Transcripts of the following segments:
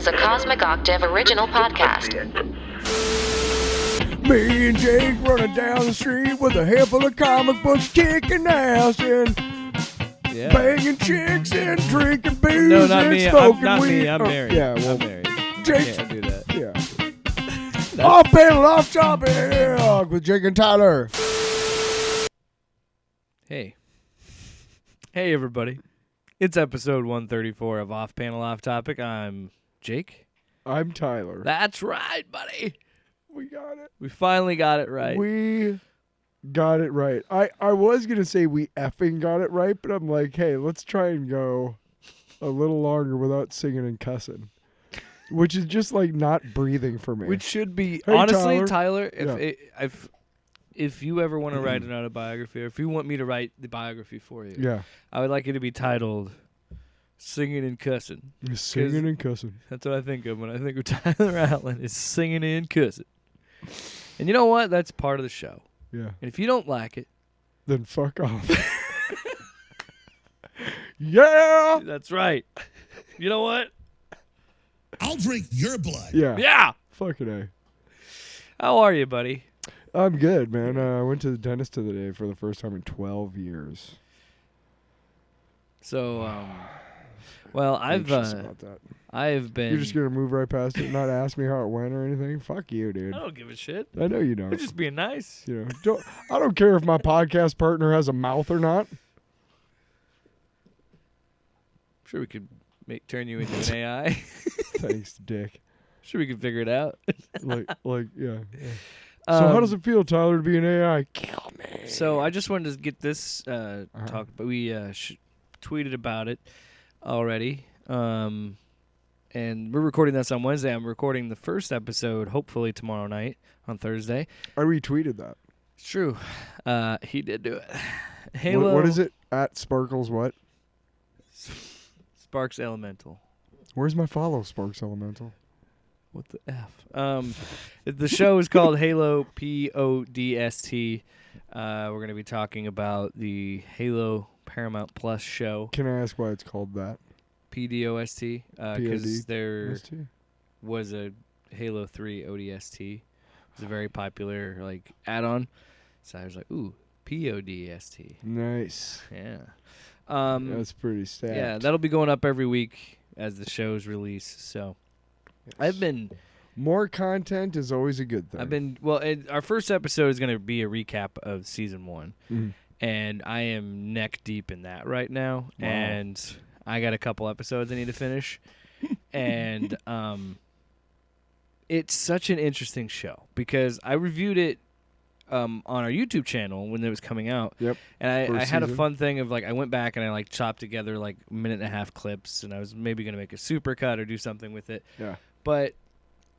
is a Cosmic Octave original podcast. Me and Jake running down the street with a handful of comic books, kicking ass and banging chicks and drinking booze No, not and me. smoking Not weed. me. I'm married. Yeah, well, I'm married. Jake. Can't do that. Yeah. Off panel, off topic with Jake and Tyler. Hey. Hey, everybody. It's episode 134 of Off Panel, Off Topic. I'm Jake. I'm Tyler. That's right, buddy. We got it. We finally got it right. We got it right. I was going to say we effing got it right, but I'm like, hey, let's try and go a little longer without singing and cussing. Which is just like not breathing for me. Which should be, Hey, honestly, Tyler, Yeah. if you ever want to write an autobiography, or if you want me to write the biography for you, Yeah. I would like it to be titled Singing and Cussing. Singing and cussing. That's what I think of when I think of Tyler Allen, is singing and cussing. And you know what? That's part of the show. Yeah. And if you don't like it, Then fuck off. Yeah. that's right. You know what? I'll drink your blood. Yeah. Yeah. Fucking A. How are you, buddy? I'm good, man. I went to the dentist today for the first time in 12 years. So, well, Anxious about that. I've been. You're just going to move right past it and not ask me how it went or anything? Fuck you, dude. I don't give a shit. I know you don't. I'm just being nice. You know, I don't care if my podcast partner has a mouth or not. I'm sure we could turn you into an AI. Thanks, Dick. Sure, we could figure it out. Yeah. So how does it feel, Tyler, to be an AI? Kill me. So I just wanted to get this talk, but we tweeted about it already. And we're recording this on Wednesday. I'm recording the first episode, hopefully tomorrow night on Thursday. I retweeted that. It's true. He did do it. Halo. What is it? At Sparkles what? Sparks Elemental. Where's my follow, Sparks Elemental? What the F? The show is called Halo PODST. We're going to be talking about the Halo Paramount Plus show. Can I ask why it's called that? PDOST. Because there ST? was a Halo 3 ODST. It was a very popular add-on. So I was like, ooh, PODST. Nice. Yeah. That's pretty stacked. Yeah, that'll be going up every week as the shows release. So I've been... More content is always a good thing. Our first episode is going to be a recap of season 1. Mm. And I am neck deep in that right now. Wow. And I got a couple episodes I need to finish. And it's such an interesting show because I reviewed it on our YouTube channel when it was coming out. Yep. And I had a season. fun thing of I went back and I chopped together minute and a half clips, and I was maybe going to make a supercut or do something with it. Yeah. But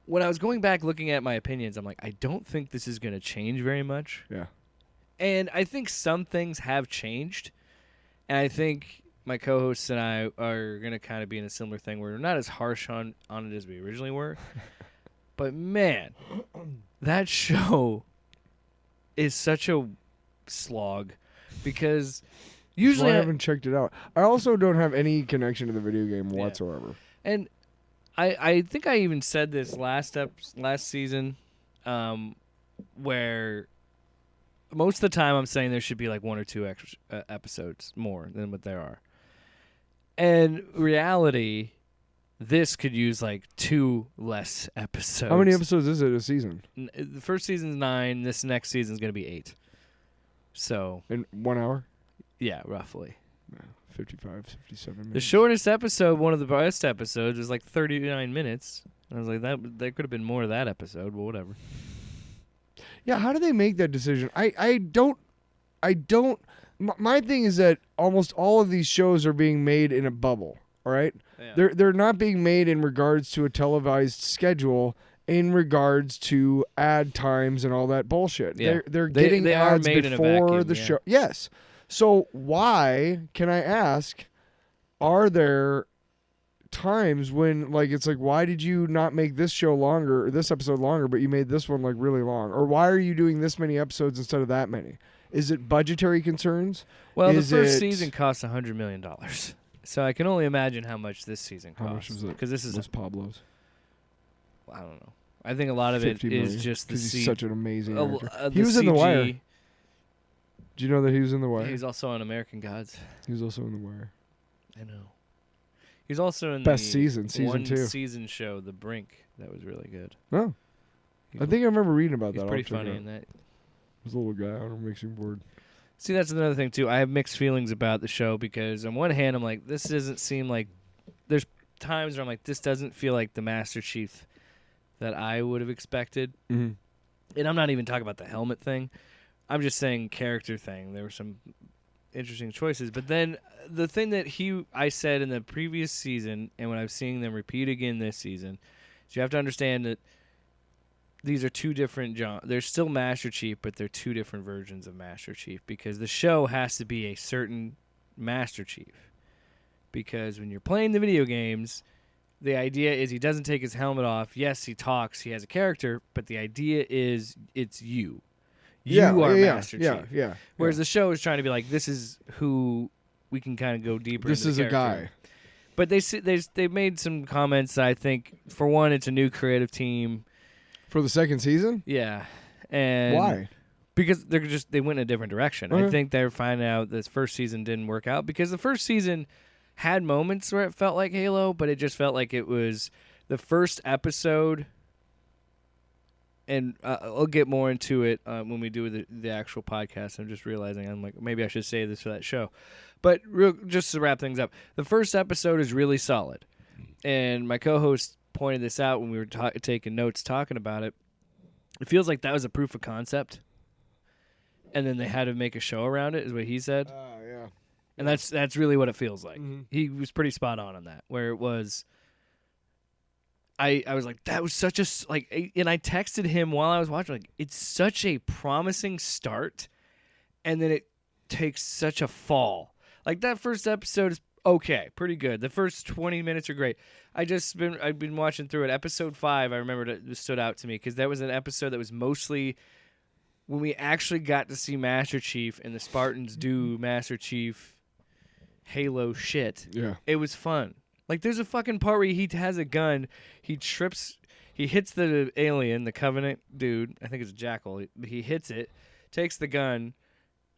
when I was going back looking at my opinions, I'm like, I don't think this is going to change very much. Yeah. And I think some things have changed. And I think my co-hosts and I are going to kind of be in a similar thing where we're not as harsh on it as we originally were. But man, that show is such a slog because usually I haven't checked it out. I also don't have any connection to the video game whatsoever. And I think I even said this last season, where most of the time I'm saying there should be 1 or 2 extra episodes more than what there are. And reality, this could use 2 less episodes. How many episodes is it a season? The first season's 9. This next season's going to be 8. So In 1 hour? yeah, roughly. 55, 57 minutes. The shortest episode, one of the best episodes, was 39 minutes. And I was like, there could have been more of that episode, but whatever. Yeah, how do they make that decision? I don't. My thing is that almost all of these shows are being made in a bubble. All right, Yeah. they're not being made in regards to a televised schedule. In regards to ad times and all that bullshit, Yeah. they're getting they are ads made in a before vacuum, the yeah. show. Yes. So why, can I ask, are there times when why did you not make this show longer or this episode longer, but you made this one really long? Or why are you doing this many episodes instead of that many? Is it budgetary concerns? Well, Is the first it- season cost $100 million. So I can only imagine how much this season costs. How much was it? Because this is Was Pablo's? I don't know. I think a lot of it 50 million, is just the 'cause he's such an amazing actor. the He was in The Wire. CG. Do you know that he was in The Wire? He's also on American Gods. He was also in The Wire. I know. He's also in Best the season, season one 2. season show, The Brink. That was really good. Oh, He's I think I remember reading about he's that. pretty funny in that. This little guy, I don't know, makes me bored. See, that's another thing too. I have mixed feelings about the show because on one hand, I'm like, this doesn't seem like. There's times where I'm like, this doesn't feel like the Master Chief that I would have expected. Mm-hmm. And I'm not even talking about the helmet thing. I'm just saying character thing. There were some interesting choices, but then the thing that I said in the previous season, and when I'm seeing them repeat again this season, is you have to understand that these are two different genres. They're still Master Chief, but they're two different versions of Master Chief because the show has to be a certain Master Chief. Because when you're playing the video games, the idea is he doesn't take his helmet off. Yes, he talks. He has a character, but the idea is it's you. You are Master Chief. Yeah. Whereas the show is trying to be like, this is who we can kind of go deeper This into is the a character. guy. But they've made some comments that I think, for one, it's a new creative team. For the second season? Yeah. And Why? Because they went in a different direction. I Okay. think they're finding out this first season didn't work out because the first season had moments where it felt like Halo, but it just felt like it was the first episode. And I'll get more into it when we do the actual podcast. I'm just realizing I'm like, maybe I should say this for that show. But just to wrap things up, the first episode is really solid. And my co-host pointed this out when we were taking notes talking about it. It feels like that was a proof of concept. And then they had to make a show around it, is what he said. Yeah. And that's really what it feels like. Mhm. He was pretty spot on that, where it was... I was like, that was such a and I texted him while I was watching, like, it's such a promising start, and then it takes such a fall. Like, that first episode is okay, pretty good. The first 20 minutes are great. I've been watching through it. Episode 5, I remember it stood out to me because that was an episode that was mostly when we actually got to see Master Chief and the Spartans do Master Chief Halo shit. Yeah. It was fun. Like, there's a fucking part where he has a gun. He hits the alien, the Covenant dude. I think it's a Jackal. He hits it, takes the gun,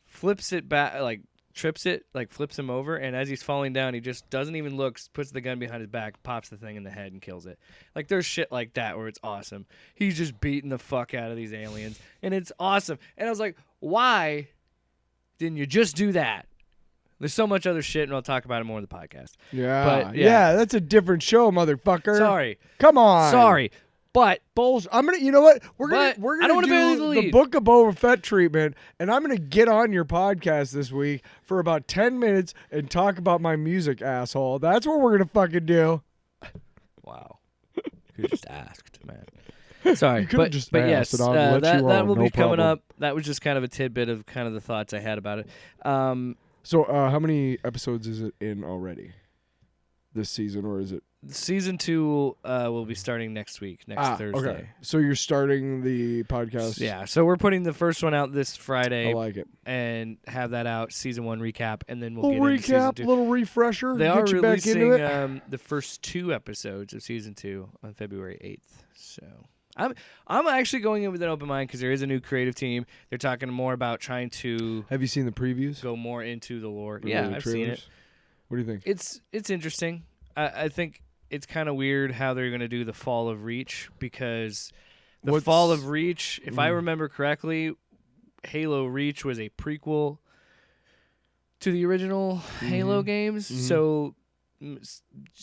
flips it back, like, trips it, like, flips him over. And as he's falling down, he just doesn't even look, puts the gun behind his back, pops the thing in the head, and kills it. Like, there's shit like that where it's awesome. He's just beating the fuck out of these aliens. And it's awesome. And I was like, why didn't you just do that? There's so much other shit, and I'll talk about it more in the podcast. Yeah. But, yeah. That's a different show, motherfucker. Sorry. Come on. Sorry. But Bullshit. You know what? We're But gonna I don't wanna bury do the the lead. Book of Boba Fett treatment, and I'm gonna get on your podcast this week for about 10 minutes and talk about my music, asshole. That's what we're gonna fucking do. wow, you just asked, man. Sorry, You could've but just but asked, yes, and I'll let that you that on, will no be coming problem. up. That was just kind of a tidbit of kind of the thoughts I had about it. So, how many episodes is it in already this season, or is it? Season 2 will be starting next week, next Thursday. Okay. So you're starting the podcast. Yeah, so we're putting the first one out this Friday I like it. and have that out, season 1 recap, and then we'll Little get into season recap, 2. little refresher. They get are you back into releasing it. the first 2 episodes of season 2 on February 8th. So I'm actually going in with an open mind because there is a new creative team. They're talking more about trying to Have you seen the previews? go more into the lore. Or Yeah, the I've seen it. trailers? What do you think? It's interesting. I think it's kind of weird how they're going to do the Fall of Reach because the What's- Fall of Reach, if I remember correctly, Halo Reach was a prequel to the original Halo games. So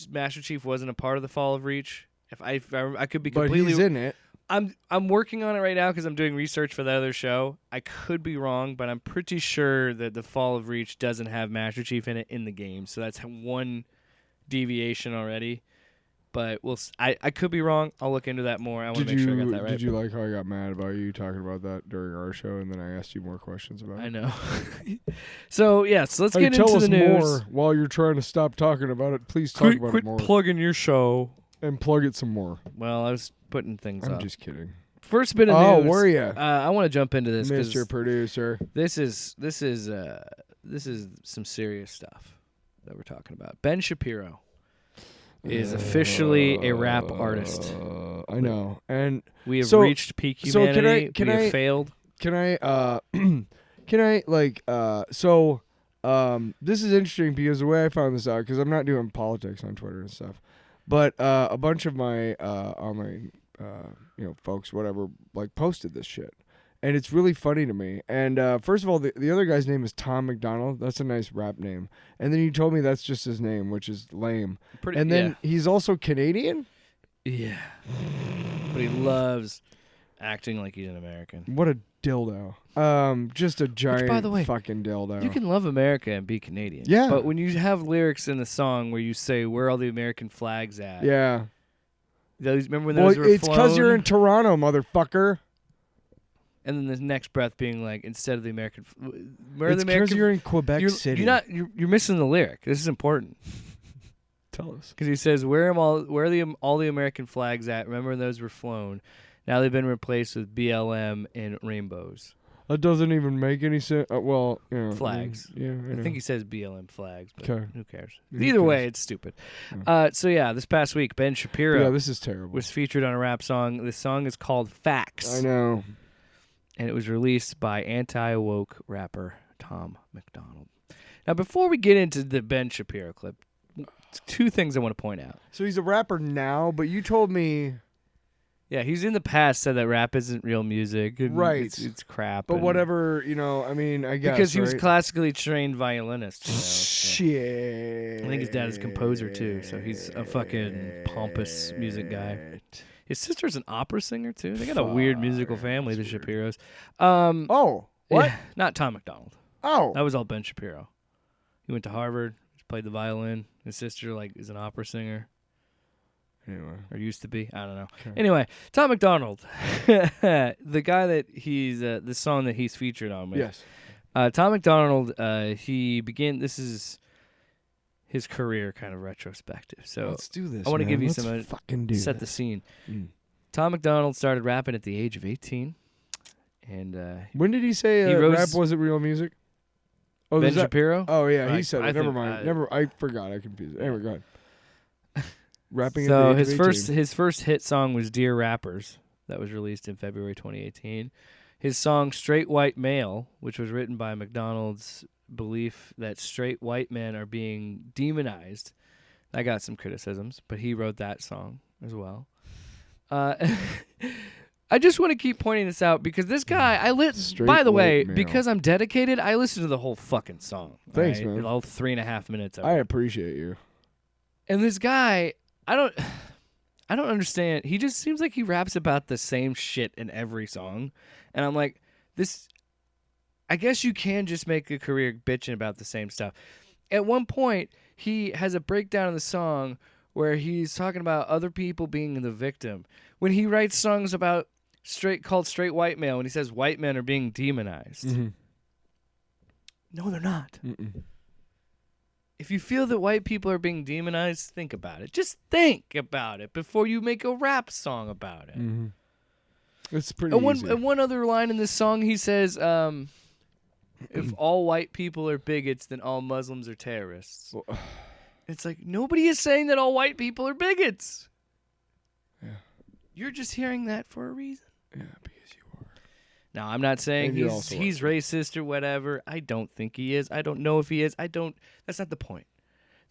Master Chief wasn't a part of the Fall of Reach. If I could be But completely he's in it. I'm working on it right now because I'm doing research for the other show. I could be wrong, but I'm pretty sure that the Fall of Reach doesn't have Master Chief in it in the game. So that's one deviation already. But I could be wrong. I'll look into that more. I want to make sure I got that right. Did you like how I got mad about you talking about that during our show, and then I asked you more questions about it? I know. So let's Hey, get tell into us the news. more while you're trying to stop talking about it. Please talk about it more plugging your show. and plug it some more. Well, I was putting things I'm up. just kidding. First bit of Oh, news. were ya? I want to jump into this because Mr. Producer. this is some serious stuff that we're talking about. Ben Shapiro is officially a rap artist. I know. And We have so- reached peak so can I- humanity. can we I- have failed. Can I can I like this is interesting because the way I found this out, because I'm not doing politics on Twitter and stuff, but a bunch of my online folks, whatever, like posted this shit. And it's really funny to me. And first of all, the other guy's name is Tom McDonald. That's a nice rap name. And then you told me that's just his name, which is lame. And then he's also Canadian? Yeah. But he loves acting like he's an American. What a dildo. Just a giant by the way, fucking dildo. You can love America and be Canadian. Yeah. But when you have lyrics in the song where you say, where are all the American flags at? Yeah. Remember when Well, those were it's because flown? you're in Toronto, motherfucker. And then the next breath being like, instead of the American... Where are It's the because American... you're in Quebec City. You're missing the lyric. This is important. Tell us. Because he says, where are all the American flags at? Remember when those were flown? Now they've been replaced with BLM and rainbows. That doesn't even make any sense. Well, Flags. I think he says BLM flags, but Okay. who cares? Who Either cares? way, it's stupid. So yeah, this past week, Ben Shapiro Yeah, this is terrible. was featured on a rap song. This song is called Facts. I know. And it was released by anti-woke rapper Tom McDonald. Now, before we get into the Ben Shapiro clip, two things I want to point out. So he's a rapper now, but you told me... Yeah, he's in the past said that rap isn't real music. And Right. It's crap. But and- whatever, I mean, I guess, Because he was right? classically trained violinist. So Shit. I think his dad is a composer, too, so he's a fucking pompous music guy. His sister's an opera singer, too. They got a weird musical family, the Shapiros. Oh, what? Yeah, not Tom McDonald. Oh. That was all Ben Shapiro. He went to Harvard, played the violin. His sister, is an opera singer. Anyway. Or used to be. I don't know. Okay. Anyway, Tom McDonald. The guy that he's, the song that he's featured on with. Yes. Tom McDonald, this is his career kind of retrospective. So Let's do this. I want to give you Let's some, fucking do set the this. scene. Mm. Tom McDonald started rapping at the age of 18. And When did he say He rose- rap wasn't real music? Oh, Ben is that- Shapiro? Oh, yeah, he Right, said I it. Never think- mind. I forgot. I confused it. Anyway, go ahead. Rapping So at the age of 18. his first hit song was Dear Rappers. That was released in February 2018. His song Straight White Male, which was written by McDonald's belief that straight white men are being demonized. I got some criticisms, but he wrote that song as well. I just want to keep pointing this out because this guy, Straight by the way, white male. because I'm dedicated, I listened to the whole fucking song. Thanks, right? man. All 3.5 minutes of I it. appreciate you. And this guy, I don't understand. He just seems like he raps about the same shit in every song. And I'm like, I guess you can just make a career bitching about the same stuff. At one point, he has a breakdown in the song where he's talking about other people being the victim. When he writes songs about straight white male, when he says white men are being demonized. Mm-hmm. No, they're not. Mm-mm. If you feel that white people are being demonized, think about it. Just think about it before you make a rap song about it. Mm-hmm. It's pretty easy. And one other line in this song, he says, if all white people are bigots, then all Muslims are terrorists. Well, It's like, nobody is saying that all white people are bigots. Yeah. You're just hearing that for a reason. Yeah, because you are. Now, I'm not saying And you also he's racist or whatever. I don't think he is. I don't know if he is. That's not the point.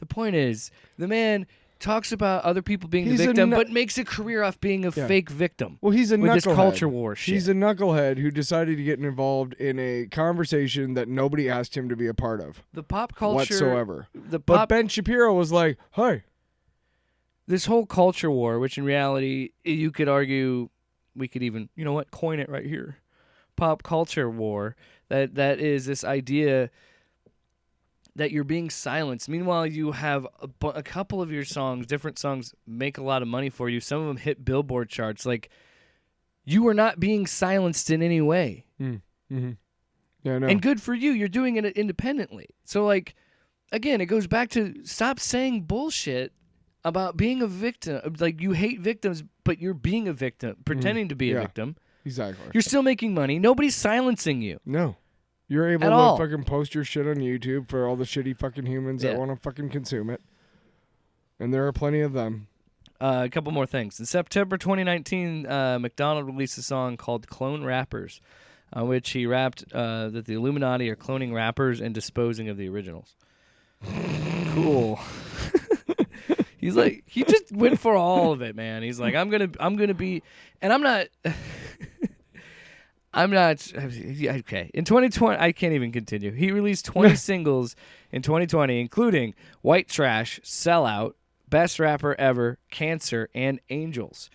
The point is, the man talks about other people being He's the a victim, nu- but makes a career off being a Yeah. fake victim. Well, he's a with knucklehead. this culture war shit. He's a knucklehead who decided to get involved in a conversation that nobody asked him to be a part of The pop culture whatsoever. The But pop Ben Shapiro was like, "Hey, this whole culture war, which in reality you could argue we could even, coin it right here. Pop culture war. That is this idea that you're being silenced. Meanwhile, you have a couple of your songs, different songs, make a lot of money for you. Some of them hit Billboard charts. Like, you are not being silenced in any way. mm-hmm. Yeah, no, And good for you. You're doing it independently. So, like, again, it goes back to stop saying bullshit about being a victim. Like, you hate victims, but you're being a victim, pretending to be a Yeah. victim. exactly. You're still making money. Nobody's silencing you. No, you're able At to all. fucking post your shit on YouTube for all the shitty fucking humans Yeah. that want to fucking consume it, and there are plenty of them. A couple more things. In September 2019, McDonald released a song called Clone Rappers, on which he rapped that the Illuminati are cloning rappers and disposing of the originals. Cool. He's like, he just went for all of it, man. He's like, I'm gonna be, and I'm not, okay. In 2020, I can't even continue. He released 20 singles in 2020, including White Trash, Sellout, Best Rapper Ever, Cancer, and Angels.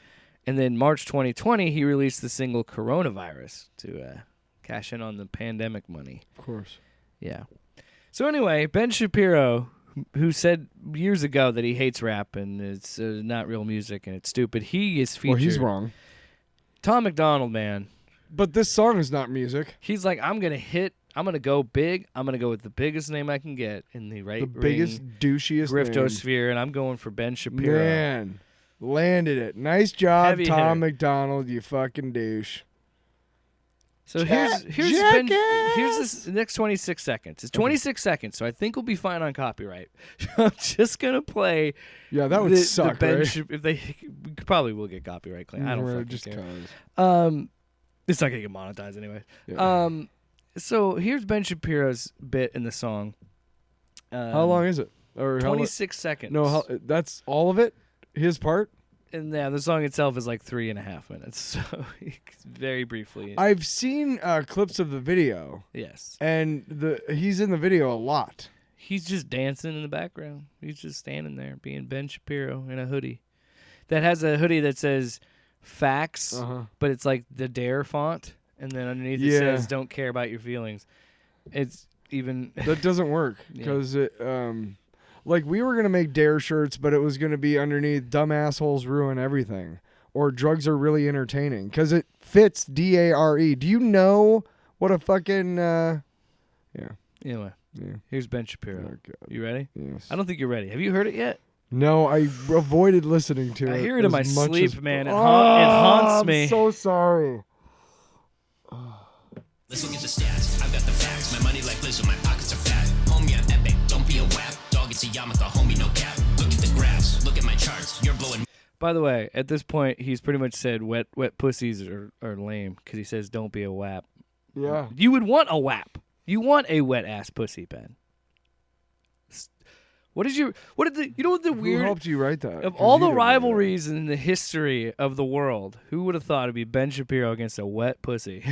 And then March 2020, he released the single Coronavirus to cash in on the pandemic money. Of course. Yeah. So anyway, Ben Shapiro, who said years ago that he hates rap and it's not real music and it's stupid, he is featured. Well, he's wrong. Tom McDonald, man. But this song is not music. He's like, I'm going to go big. I'm going to go with the biggest name I can get in the right The biggest, douchiest griftosphere, and I'm going for Ben Shapiro. Man, landed it. Nice job, Heavy Tom hitter. McDonald, you fucking douche. So here's this next 26 seconds. It's 26 seconds, so I think we'll be fine on copyright. I'm just gonna play. Yeah, that would suck, Ben right? If they we probably will get copyright claim. I don't fucking just care. cause. It's not gonna get monetized anyway. Yeah. So here's Ben Shapiro's bit in the song. How long is it? Or 26 seconds. No, that's all of it. His part. And yeah, the song itself is like 3.5 minutes. So very briefly. I've seen clips of the video. Yes. And he's in the video a lot. He's just dancing in the background. He's just standing there being Ben Shapiro in a hoodie. That has a hoodie that says facts, but it's like the Dare font. And then underneath it says, don't care about your feelings. It's even... That doesn't work because it... Like, we were going to make Dare shirts, but it was going to be underneath dumb assholes ruin everything. Or drugs are really entertaining. Because it fits D-A-R-E. Do you know what a fucking... Yeah. Anyway, here's Ben Shapiro. Oh, God. You ready? Yes. I don't think you're ready. Have you heard it yet? No, I avoided listening to it. I hear it in my as much sleep, as- man. It haunts me. I'm so sorry. Let's look at the stats. I've got the facts. My money like Liz, my pockets are fat. Homie, I'm epic. Don't be a whap. Dog, it's a yarmulke. Homie, no cap. Look at the graphs. Look at my charts. You're blowing. By the way, at this point, he's pretty much said wet pussies are lame because he says don't be a whap. Yeah. You would want a whap. You want a wet ass pussy, Ben. You know what the Who weird helped you write that? of 'Cause all you the didn't write that. rivalries in the history of the world, who would have thought it'd be Ben Shapiro against a wet pussy?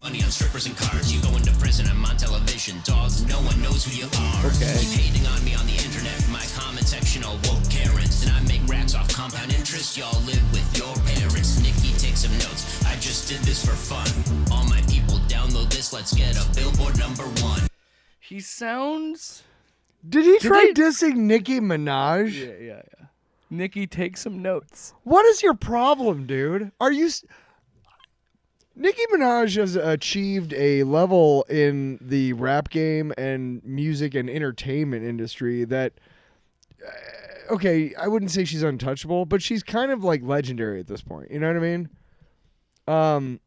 Money on strippers and cars. You go into prison. I'm on television. Dogs, no one knows who you are. Okay. Keep hating on me on the internet. My comment section all woke Karens. And I make racks off compound interest. Y'all live with your parents. Nikki, take some notes. I just did this for fun. All my people, download this. Let's get a Billboard #1. He sounds... Did he try they- dissing Nicki Minaj? Yeah. Nikki, take some notes. What is your problem, dude? Are you... Nicki Minaj has achieved a level in the rap game and music and entertainment industry that... okay, I wouldn't say she's untouchable, but she's kind of like legendary at this point. You know what I mean?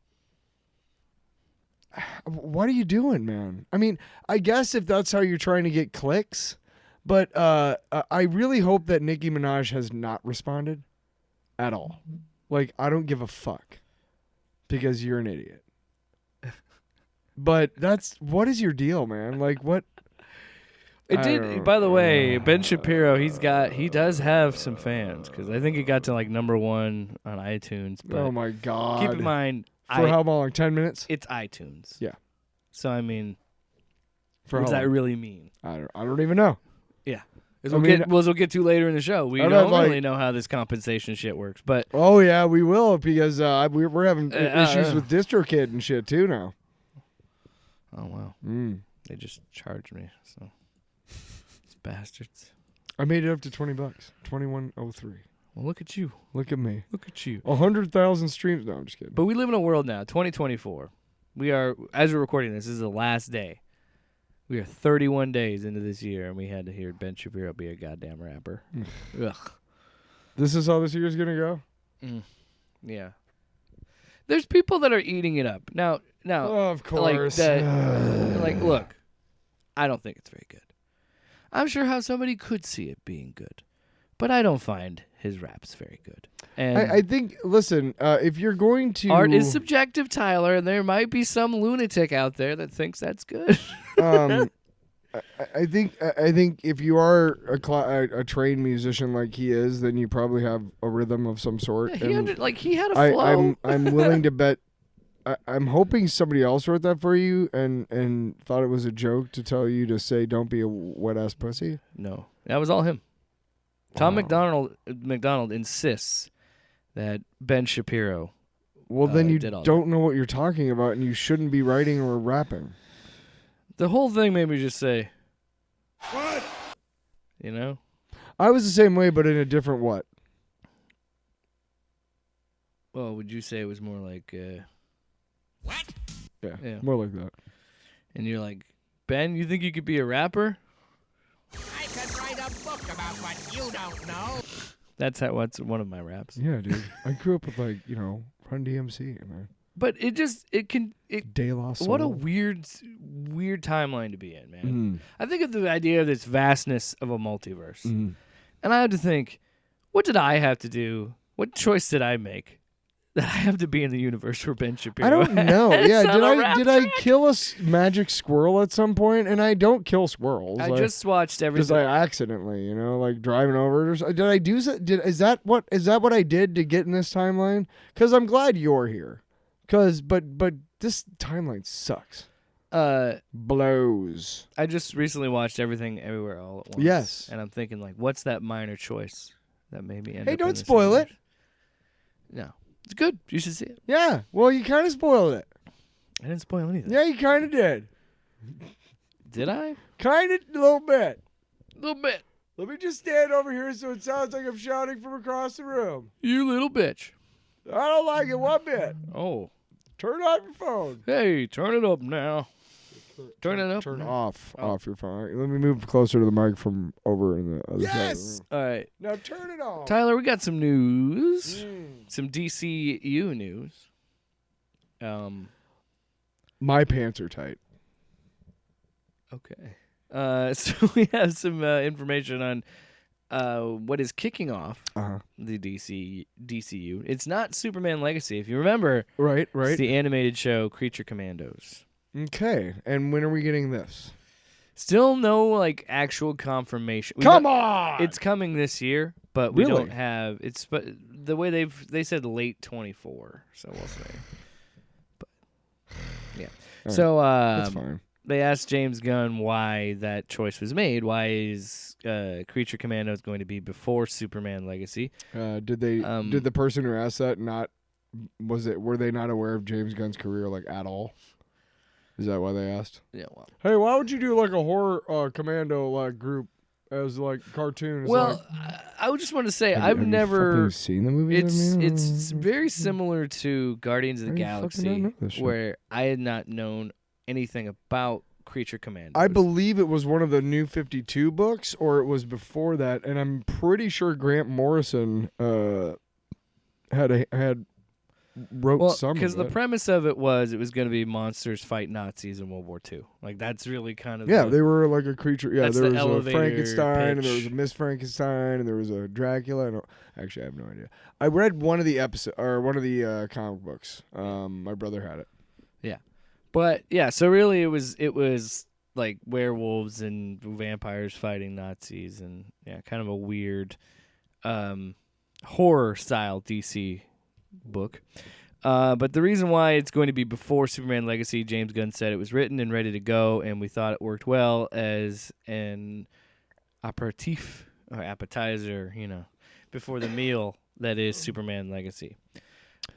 What are you doing, man? I mean, I guess if that's how you're trying to get clicks, but I really hope that Nicki Minaj has not responded at all. Like, I don't give a fuck because you're an idiot. But what is your deal, man? Like, what? It I did. don't- By the way, Ben Shapiro, he does have some fans because I think it got to like #1 on iTunes. But Oh my God. keep in mind, For how long? 10 minutes? it's iTunes. Yeah. So I mean, For what does how that long? really mean? I don't even know. Yeah. As I we'll, mean- get, we'll get to later in the show. We I don't don't really know how this compensation shit works, but Oh yeah, we will because we're having issues yeah. with DistroKid and shit too now. oh wow, Mm. they just charged me. So these bastards. I made it up to $20. 2103. Well, look at you. Look at me. Look at you. 100,000 streams. No, I'm just kidding. But we live in a world now, 2024. We are, as we're recording this is the last day. We are 31 days into this year, and we had to hear Ben Shapiro be a goddamn rapper. Ugh. This is how this year's gonna go. Yeah. There's people that are eating it up. Now, Of course. like, look, I don't think it's very good. I'm sure how somebody could see it being good. but I don't find his raps very good. And I think, listen, if you're going to... art is subjective, Tyler, and there might be some lunatic out there that thinks that's good. I think if you are a trained musician like he is, then you probably have a rhythm of some sort. He had a flow. I'm willing to bet. I'm hoping somebody else wrote that for you and thought it was a joke to tell you to say don't be a wet ass pussy. No, that was all him. Tom McDonald insists that Ben Shapiro. Well, then you did all don't know what you're talking about, and you shouldn't be writing or rapping. The whole thing made me just say, What? you know? I was the same way, but in a different what? Well, would you say it was more like, What? Yeah, more like that. and you're like, Ben, you think you could be a rapper? I could write a book about what you don't know. That's one of my raps. Yeah, dude. I grew up with Run DMC, man. But it De La Soul. what a weird timeline to be in, man. I think of the idea of this vastness of a multiverse. And I had to think, what did I have to do? What choice did I make that I have to be in the universe where Ben Shapiro I don't know. Yeah, on a rap did I track? kill a magic squirrel at some point? And I don't kill squirrels. I just watched just everything. like accidentally, like driving over it. Or did I do that? Is that what I did to get in this timeline? Because I'm glad you're here. But this timeline sucks. Blows. I just recently watched Everything Everywhere All at Once. Yes. And I'm thinking, like, what's that minor choice that made me end Hey, up don't in this spoil it. universe? No. It's good. You should see it. Yeah. Well, you kind of spoiled it. I didn't spoil anything. Yeah, you kind of did. Did I? Kind of, a little bit. A little bit. Let me just stand over here so it sounds like I'm shouting from across the room. You little bitch. I don't like it one bit. Oh. Turn off your phone. Hey, turn it up now. Turn it up. Turn now. off your phone. All right, let me move closer to the mic from over in the other side. Of the room. All right. Now turn it off. Tyler, we got some news. Some DCU news. My pants are tight. Okay. So we have some information on what is kicking off the DCU. It's not Superman Legacy. If you remember, Right. it's the animated show Creature Commandos. Okay. And when are we getting this? Still no actual confirmation. Come on! It's coming this year, but we Really? don't have it's. But the way they said late 24, so we'll see. But yeah, right. so That's fine. they asked James Gunn why that choice was made. Why is Creature Commandos going to be before Superman Legacy? Did the person who asked that were they not aware of James Gunn's career at all? Is that why they asked? Yeah, well, Hey, why would you do a horror commando group as cartoons? well, I would just want to say have you never fucking seen the movie. It's very similar to Guardians of the How do you fucking Galaxy, not know this shit? where I had not known anything about Creature Commandos. I believe it was one of the New 52 books, or it was before that, and I'm pretty sure Grant Morrison wrote some of because the it. premise of it was going to be monsters fight Nazis in World War II. That's really kind of Yeah, they were like a creature. Yeah, That's there the was a elevator Frankenstein, and there was a pitch. Miss Frankenstein, and there was a Dracula. Actually, I have no idea. I read one of the comic books. My brother had it. Yeah, but yeah. So really, it was like werewolves and vampires fighting Nazis, and kind of a weird horror style DC book. But the reason why it's going to be before Superman Legacy, James Gunn said it was written and ready to go, and we thought it worked well as an aperitif or appetizer, before the meal that is Superman Legacy.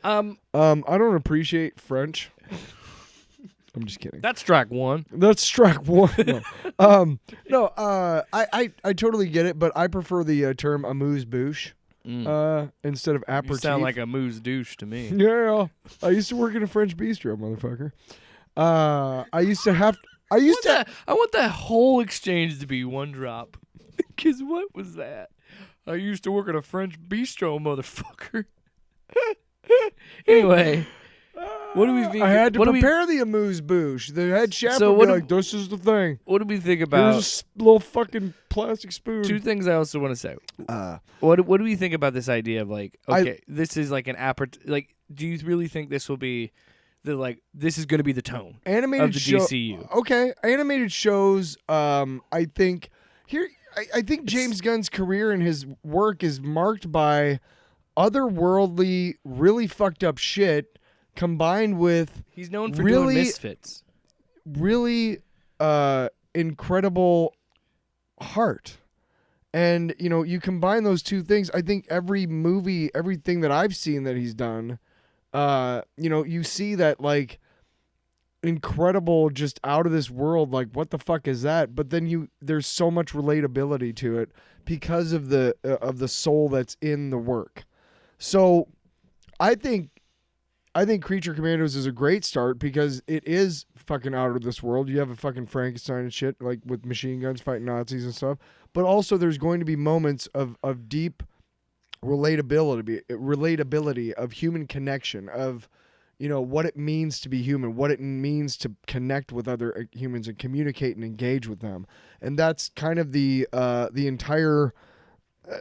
I don't appreciate French. I'm just kidding. That's track one. That's strike one. No. I totally get it, but I prefer the term amuse-bouche instead of aperitif. You sound like a moose douche to me. Yeah, I used to work in a French bistro, motherfucker. I want that whole exchange to be one drop. Because what was that? I used to work at a French bistro, motherfucker. Anyway, What do we think? I had to what do we- prepare the amuse-bouche. The head chef So would what be do- like, this is the thing. What do we think Here's about? a little fucking plastic spoon. Two things I also want to say. Uh, What do we think about this idea of like, okay, this is like an like, do you really think this will be this is going to be the tone animated of the show- DCU? Okay, animated shows. I think here. I think James Gunn's career and his work is marked by otherworldly, really fucked up shit combined with He's known for really- doing misfits. really incredible heart. And, you combine those two things. I think every movie, everything that I've seen that he's done, you see that, like, incredible, just out of this world, like, what the fuck is that? But then there's so much relatability to it because of the soul that's in the work. So I think Creature Commandos is a great start because it is fucking out of this world. You have a fucking Frankenstein and shit, like with machine guns fighting Nazis and stuff. But also there's going to be moments of deep relatability of human connection, of, what it means to be human, what it means to connect with other humans and communicate and engage with them. And that's kind of the entire,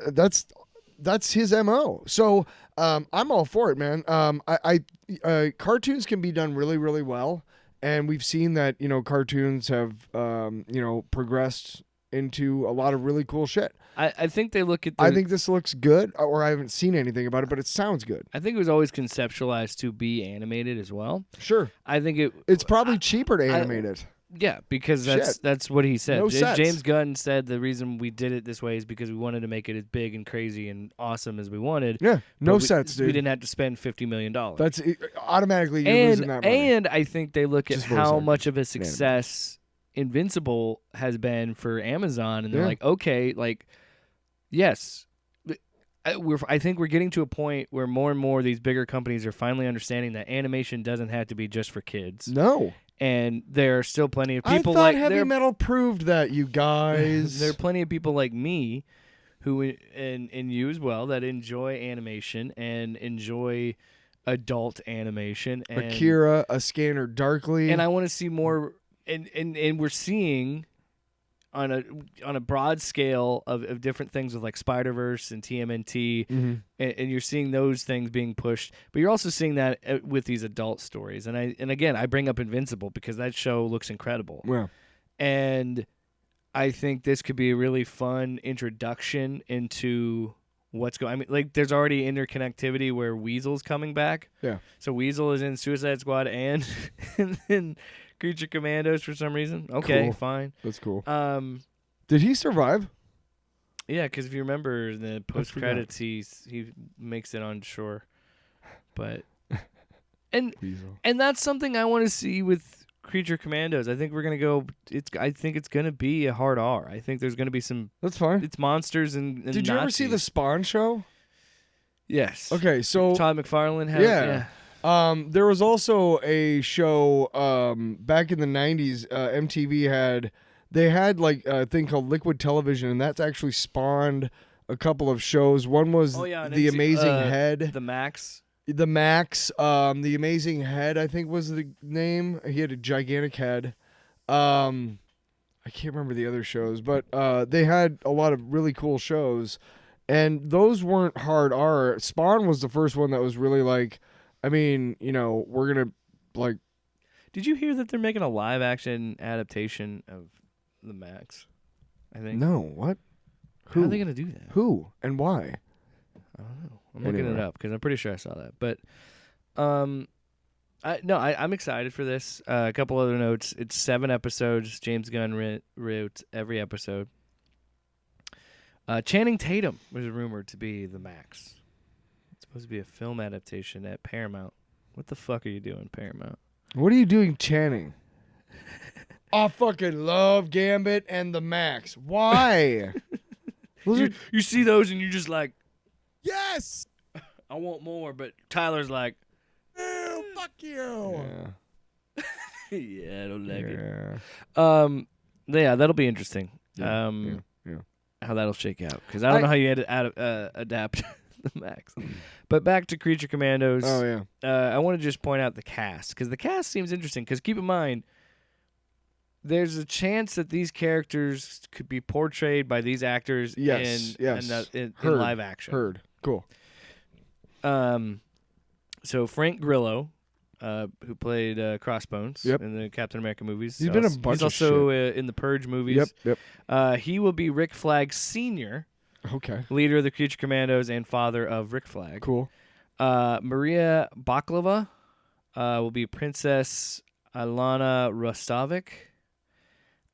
that's his MO. So I'm all for it, man. Cartoons can be done really, really well. And we've seen that, cartoons have, progressed into a lot of really cool shit. I think they look at. I think this looks good, or I haven't seen anything about it, but it sounds good. I think it was always conceptualized to be animated as well. Sure. I think It's probably cheaper to animate it. Yeah, because Shit. that's what he said. No sets. James Gunn said the reason we did it this way is because we wanted to make it as big and crazy and awesome as we wanted. Yeah, no but sets, dude. We didn't have to spend $50 million. That's automatically you're losing that money. And I think they look at Just for a how second. much of a success Invincible has been for Amazon, and they're Yeah. like, okay, like, yes. I think we're getting to a point where more and more of these bigger companies are finally understanding that animation doesn't have to be just for kids. No. And there are still plenty of people I thought like heavy metal proved that, you guys. there are plenty of people like me who and you as well that enjoy animation and enjoy adult animation and Akira, A Scanner Darkly. and I want to see more and we're seeing on a broad scale of different things with like Spider-Verse and TMNT Mm-hmm. and you're seeing those things being pushed, but you're also seeing that with these adult stories. And again I bring up Invincible because that show looks incredible. Yeah. And I think this could be a really fun introduction into what's going. I mean, like, there's already interconnectivity where Weasel's coming back. Yeah. So Weasel is in Suicide Squad and in Creature Commandos for some reason. Okay, Cool. fine. That's cool. Yeah, Did he survive? because if you remember in the post forgot. credits, he makes it on shore. But and Weasel. and that's something I want to see with Creature Commandos. I think we're gonna go. I think it's gonna be a hard R. I think there's gonna be some. That's fine. It's monsters and Did you ever see the Nazis. Spawn show? Yes. Okay, so Todd McFarlane had. Yeah. There was also a show back in the 90s. MTV had like a thing called Liquid Television, and that's actually spawned a couple of shows. One was and The Amazing uh, Head. The Max. The Max, The Amazing Head, I think was the name. He had a gigantic head. I can't remember the other shows, but they had a lot of really cool shows, and those weren't hard R. Spawn was the first one that was really like, I mean, we're gonna like. Did you hear that they're making a live action adaptation of The Max? I think. No, what? How are they gonna do that? Who and why? I don't know. I'm looking it Anyway. up because I'm pretty sure I saw that. But, I'm excited for this. A couple other notes. It's 7 episodes. James Gunn wrote every episode. Channing Tatum was rumored to be the Max. It's supposed to be a film adaptation at Paramount. What the fuck are you doing, Paramount? What are you doing, Channing? I fucking love Gambit and the Max. Why? Those are- You see those and you're just like, yes. I want more. But Tyler's like, Ew, fuck you. yeah, I don't like it. Yeah. Yeah, that'll be interesting. Yeah. How that'll shake out because I don't know how you adapt the max. But back to Creature Commandos. Oh yeah. I want to just point out the cast because the cast seems interesting. Because keep in mind, there's a chance that these characters could be portrayed by these actors in live action. Heard. Cool. So Frank Grillo, who played Crossbones Yep. in the Captain America movies. He's been a bunch of He's also shit. in the Purge movies. Yep. He will be Rick Flag Sr., Okay. leader of the Creature Commandos and father of Rick Flag. Cool. Maria Baklava will be Princess Alana Rostovic.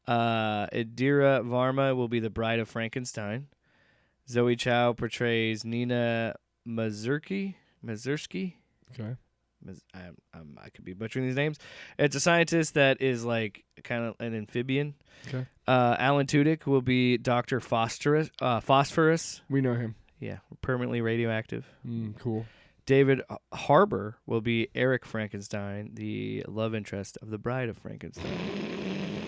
Indira Varma will be the Bride of Frankenstein. Zoe Chow portrays Nina Mazursky. Okay. I could be butchering these names. It's a scientist that is like kind of an amphibian. Okay. Alan Tudyk will be Dr. Phosphorus. We know him. Yeah, permanently radioactive. Cool. David Harbour will be Eric Frankenstein, the love interest of the Bride of Frankenstein.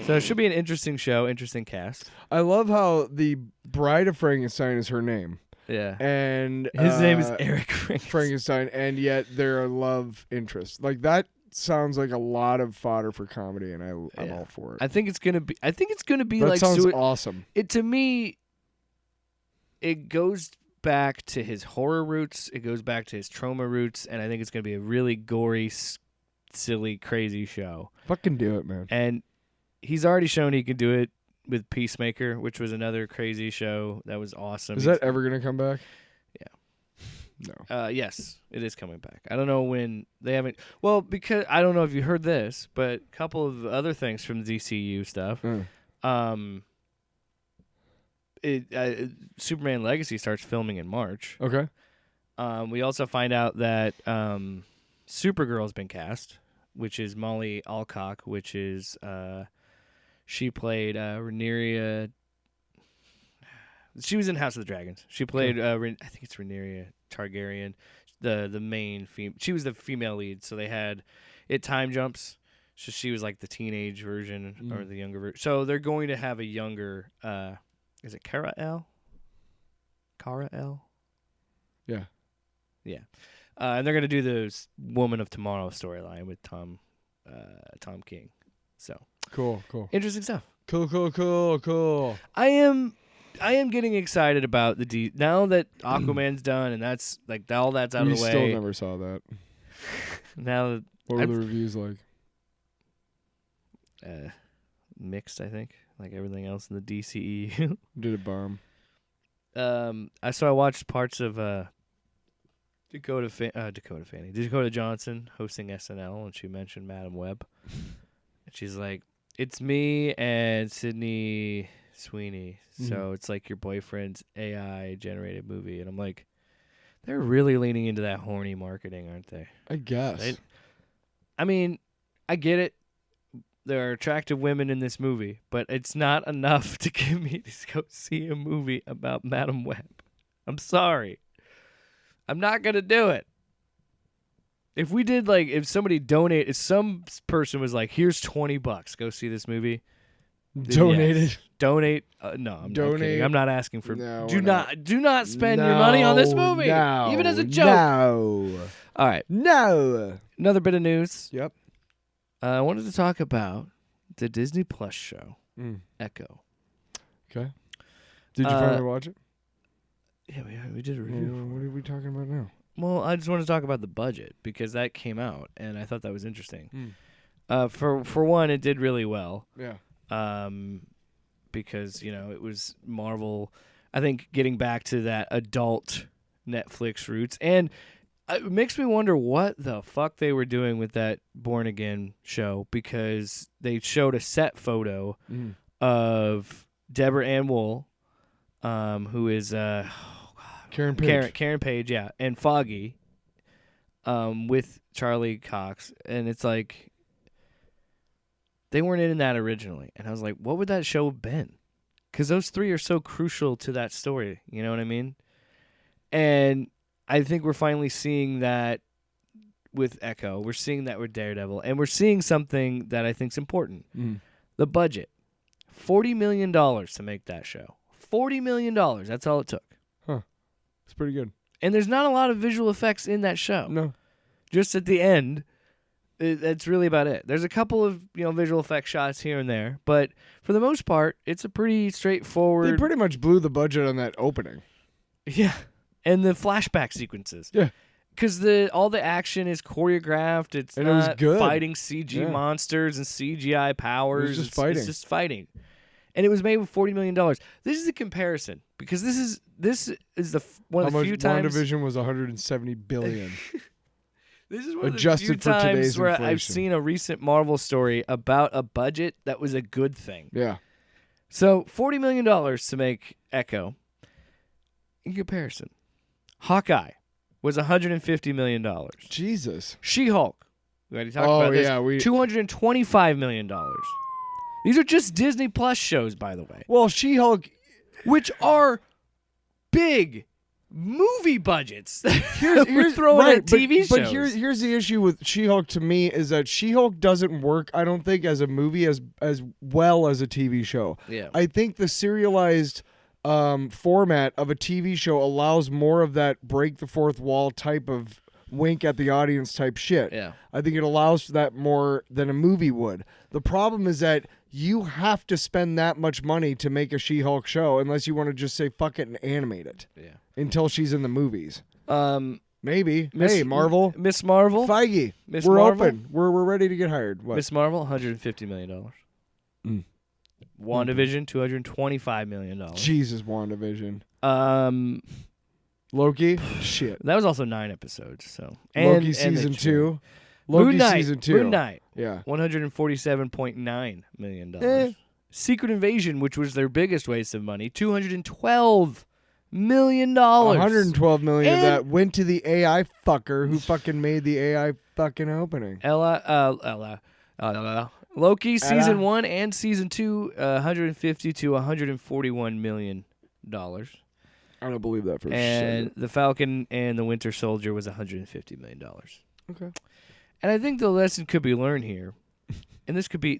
So it should be an interesting show, interesting cast. I love how the Bride of Frankenstein is her name. Yeah. And His name is Eric Frankenstein, and yet they're a love interest. Like that sounds like a lot of fodder for comedy, and I'm all for it. I think it's gonna be. That like sounds awesome. It to me, it goes back to his horror roots. It goes back to his trauma roots, and I think it's gonna be a really gory, silly, crazy show. Fucking do it, man. And he's already shown he can do it with Peacemaker, which was another crazy show that was awesome. Is that ever gonna come back? Yeah. No. Yes, it is coming back. I don't know when they haven't. Well, because I don't know if you heard this, but a couple of other things from the DCU stuff. Superman Legacy starts filming in March. Okay. We also find out that Supergirl's been cast, which is Molly Alcock, which is she played Rhaenyra. She was in House of the Dragons. She played I think it's Rhaenyra Targaryen, the main female. She was the female lead, so they had time jumps. So she was like the teenage version or the younger version. So they're going to have a younger. Is it Kara El? Yeah. Yeah. And they're going to do the Woman of Tomorrow storyline with Tom King. So Cool. interesting stuff. Cool. I am getting excited about now that Aquaman's done and that's like all that's out of the way. We still never saw that. Now What were the reviews like? Mixed, I think, like everything else in the DCEU. Did it bomb? I watched parts of Dakota Johnson hosting SNL, and she mentioned Madam Web, and she's like, "It's me and Sydney Sweeney, so it's like your boyfriend's AI generated movie," and I'm like, they're really leaning into that horny marketing, aren't they? I guess. Right? I mean, I get it. There are attractive women in this movie, but it's not enough to get me to go see a movie about Madam Web. I'm sorry. I'm not going to do it. If we did, like, if some person was like, here's $20, go see this movie. Donated. Yes. Donate. No, I'm not kidding. I'm not asking for. No, do not spend your money on this movie, even as a joke. No. All right. No. Another bit of news. Yep. I wanted to talk about the Disney Plus show, Echo. Okay. Did you finally watch it? Yeah, we did a review. What are we talking about now? Well, I just want to talk about the budget because that came out, and I thought that was interesting. For one, it did really well. Yeah. Because it was Marvel. I think getting back to that adult Netflix roots, and it makes me wonder what the fuck they were doing with that Born Again show, because they showed a set photo of Deborah Ann Wool, who is Karen Page. Karen Page, yeah, and Foggy, with Charlie Cox, and it's like they weren't in that originally, and I was like, what would that show have been? Because those three are so crucial to that story, you know what I mean? And I think we're finally seeing that with Echo. We're seeing that with Daredevil. And we're seeing something that I think is important. The budget. $40 million to make that show. $40 million. That's all it took. Huh. It's pretty good. And there's not a lot of visual effects in that show. No. Just at the end, that's really about it. There's a couple of visual effect shots here and there, but for the most part, it's a pretty straightforward. They pretty much blew the budget on that opening. Yeah, and the flashback sequences. Yeah. Because all the action is choreographed. It's And not it was good. fighting CG monsters and CGI powers. It was just fighting. It's just fighting. And it was made with $40 million. This is a comparison because this is one of the few times. WandaVision was $170 billion. This is one of Adjusted the few for times today's where inflation. I've seen a recent Marvel story about a budget that was a good thing. Yeah. So $40 million to make Echo. In comparison, Hawkeye was $150 million. Jesus. She-Hulk, we already talked about this. Yeah, $225 million. These are just Disney Plus shows, by the way, Well, She-Hulk. which are big movie budgets. Here's We're throwing right, at TV shows. But here's the issue with She-Hulk to me is that She-Hulk doesn't work, I don't think, as a movie as well as a TV show. Yeah. I think the serialized format of a TV show allows more of that break the fourth wall type of wink at the audience type shit. Yeah. I think it allows for that more than a movie would. The problem is that you have to spend that much money to make a She-Hulk show unless you want to just say fuck it and animate it. Yeah. Until she's in the movies. Maybe. Hey, Marvel. Miss Marvel. Feige. Miss We're Marvel? open. We're ready to get hired. What? Miss Marvel, $150 million. WandaVision, $225 million. Jesus, WandaVision. Um, Loki. Shit. that was also 9 episodes. So Loki and season they 2. Loki Moon Knight, season 2. Moon Knight, Yeah. $147.9 million. Eh. Secret Invasion, which was their biggest waste of money, $212 million. $112 million of And- that went to the AI fucker who fucking made the AI fucking opening. Loki season Ella. 1 and season 2, $150 to $141 million. I don't believe that for And shit. the Falcon and the Winter Soldier was $150 million. Okay. And I think the lesson could be learned here, and this could be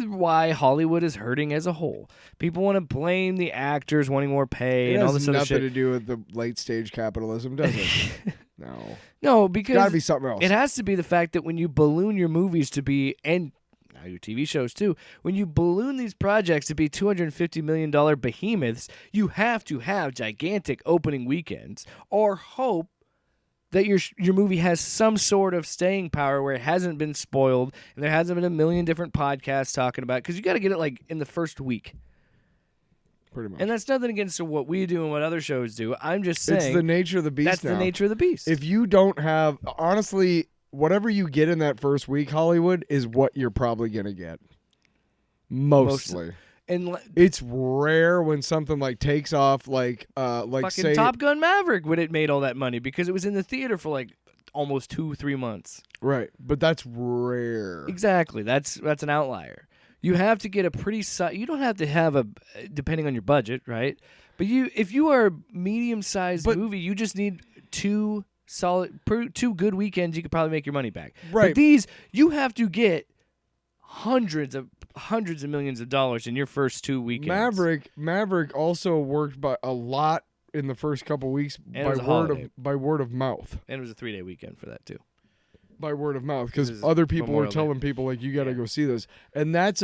why Hollywood is hurting as a whole. People want to blame the actors wanting more pay It and all has this other nothing shit. to do with the late stage capitalism, does it? No. No, because Gotta be something else. it has to be the fact that when you balloon your movies to be, and now your TV shows too, when you balloon these projects to be $250 million behemoths, you have to have gigantic opening weekends or hope that your movie has some sort of staying power where it hasn't been spoiled and there hasn't been a million different podcasts talking about it, because you got to get it like in the first week. Pretty much. And that's nothing against what we do and what other shows do. I'm just saying It's the nature of the beast that's now. the nature of the beast. If you don't have, honestly, whatever you get in that first week, Hollywood, is what you're probably going to get. Mostly. and It's rare when something like takes off, like fucking say Top Gun Maverick when it made all that money because it was in the theater for like almost 2-3 months. right, but that's rare. Exactly. That's an outlier. You have to get a pretty you don't have to have a, depending on your budget, right? But if you are a medium-sized movie, you just need 2 good weekends. You could probably make your money back. Right. But these, you have to get hundreds of millions of dollars in your first 2 weekends. Maverick also worked by a lot in the first couple weeks And it was a holiday. by word of mouth. And it was a 3-day weekend for that too. By word of mouth, This because is other people were Memorial Day. telling people like, you got to go see this, and that's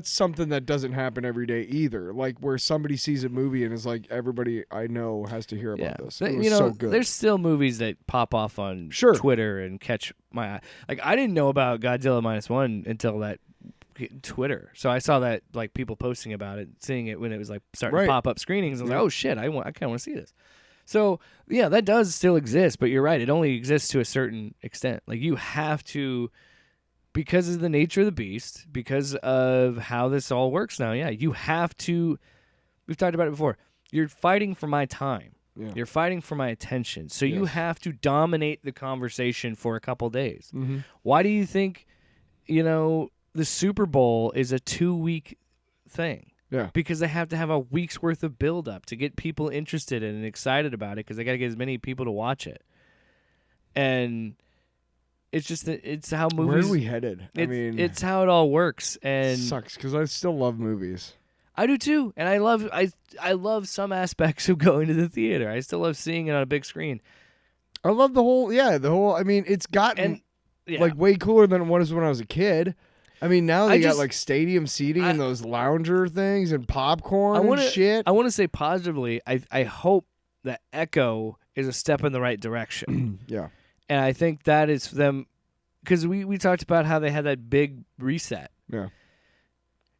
something that doesn't happen every day either. Like where somebody sees a movie and is like, everybody I know has to hear about this. But, It was so good. there's still movies that pop off on Sure. Twitter and catch my eye. Like I didn't know about Godzilla -1 until that Twitter. So I saw that like people posting about it, seeing it when it was like starting Right. to pop up screenings. I was like, oh shit, I kind of want to see this. So yeah, that does still exist, but you're right. It only exists to a certain extent. Like you have to, because of the nature of the beast, because of how this all works now. Yeah, you have to. We've talked about it before. You're fighting for my time. Yeah. You're fighting for my attention. So you Yes. have to dominate the conversation for a couple days. Mm-hmm. Why do you think, the Super Bowl is a 2-week thing? Yeah. Because they have to have a week's worth of build-up to get people interested and excited about it because they got to get as many people to watch it. And it's just that it's how movies... Where are we headed? It's how it all works. And sucks because I still love movies. I do too, and I love some aspects of going to the theater. I still love seeing it on a big screen. I love the whole. I mean, it's gotten like way cooler than it was when I was a kid. I mean, now they got like stadium seating and those lounger things and popcorn and shit. I want to say positively, I hope that Echo is a step in the right direction. Yeah. And I think that is them, because we talked about how they had that big reset. Yeah.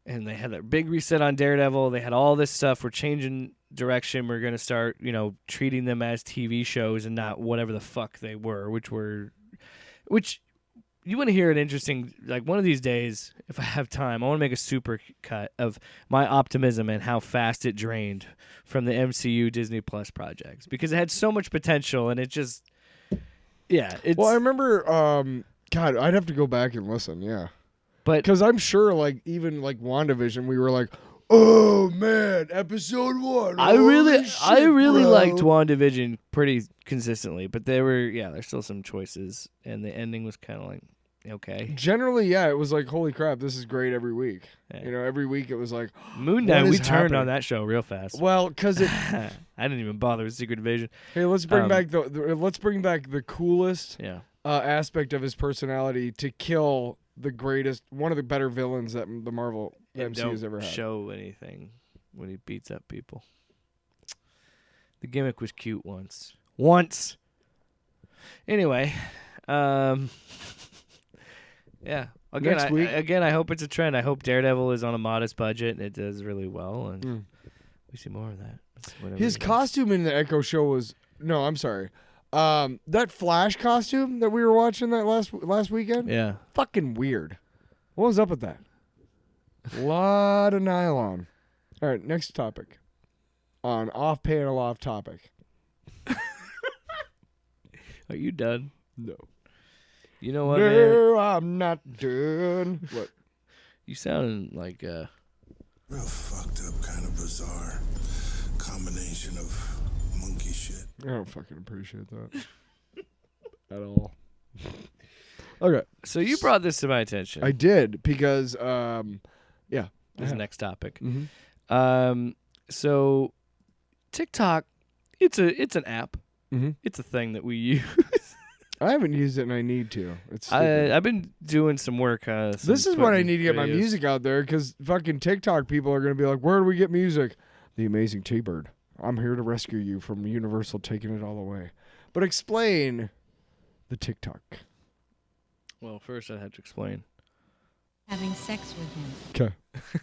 And they had that big reset on Daredevil. They had all this stuff. We're changing direction. We're going to start, treating them as TV shows and not whatever the fuck they were, which you want to hear an interesting, like one of these days, if I have time, I want to make a super cut of my optimism and how fast it drained from the MCU Disney Plus projects, because it had so much potential and it just, well, I remember, God, I'd have to go back and listen. Yeah. But because I'm sure, like, even like WandaVision, we were like, oh man, episode 1. I really bro. liked WandaVision pretty consistently, but there's still some choices, and the ending was kind of like, okay. Generally, it was like, holy crap, this is great every week. Yeah. Every week it was like, Moon Knight. We turned happening? on that show real fast. Well, because it. I didn't even bother with Secret Invasion. Hey, let's bring back the coolest aspect of his personality to kill the greatest, one of the better villains that the Marvel MCU has ever had. Show anything when he beats up people. The gimmick was cute once. Anyway, Again, Next week. I hope it's a trend. I hope Daredevil is on a modest budget and it does really well, and we see more of that. His costume in the Echo show was I'm sorry. That Flash costume that we were watching that last weekend. Yeah, fucking weird. What was up with that? A lot of nylon. All right, next topic. On off-panel, off-topic. Are you done? No. You know what, no, I'm not done. What? You sound like real fucked up, kind of bizarre combination of monkey shit. I don't fucking appreciate that at all. Okay. So you brought this to my attention. I did because, This is the next topic. Mm-hmm. So TikTok, it's an app. Mm-hmm. It's a thing that we use. I haven't used it and I need to. It's stupid. I've been doing some work. This is when I need to get my music out there, because fucking TikTok people are going to be like, where do we get music? The Amazing T-Bird. I'm here to rescue you from Universal taking it all away. But explain the TikTok. Well, first I have to explain. Having sex with him.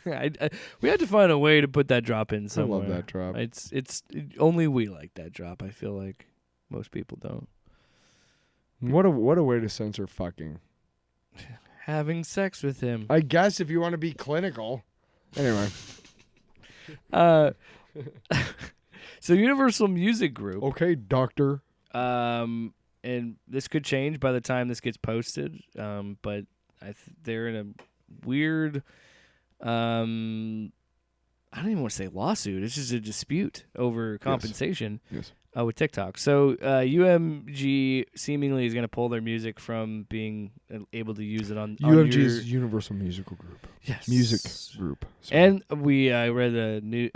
Okay. We had to find a way to put that drop in somewhere. I love that drop. It's only we like that drop. I feel like most people don't. What a way to censor fucking. Having sex with him. I guess if you want to be clinical. Anyway. So Universal Music Group. Okay, doctor. And this could change by the time this gets posted. But they're in a weird. I don't even want to say lawsuit. It's just a dispute over compensation. Yes. With TikTok. So UMG seemingly is going to pull their music from being able to use it on UMG is Universal Musical Group. Yes. Music Group. Sorry. And I read a new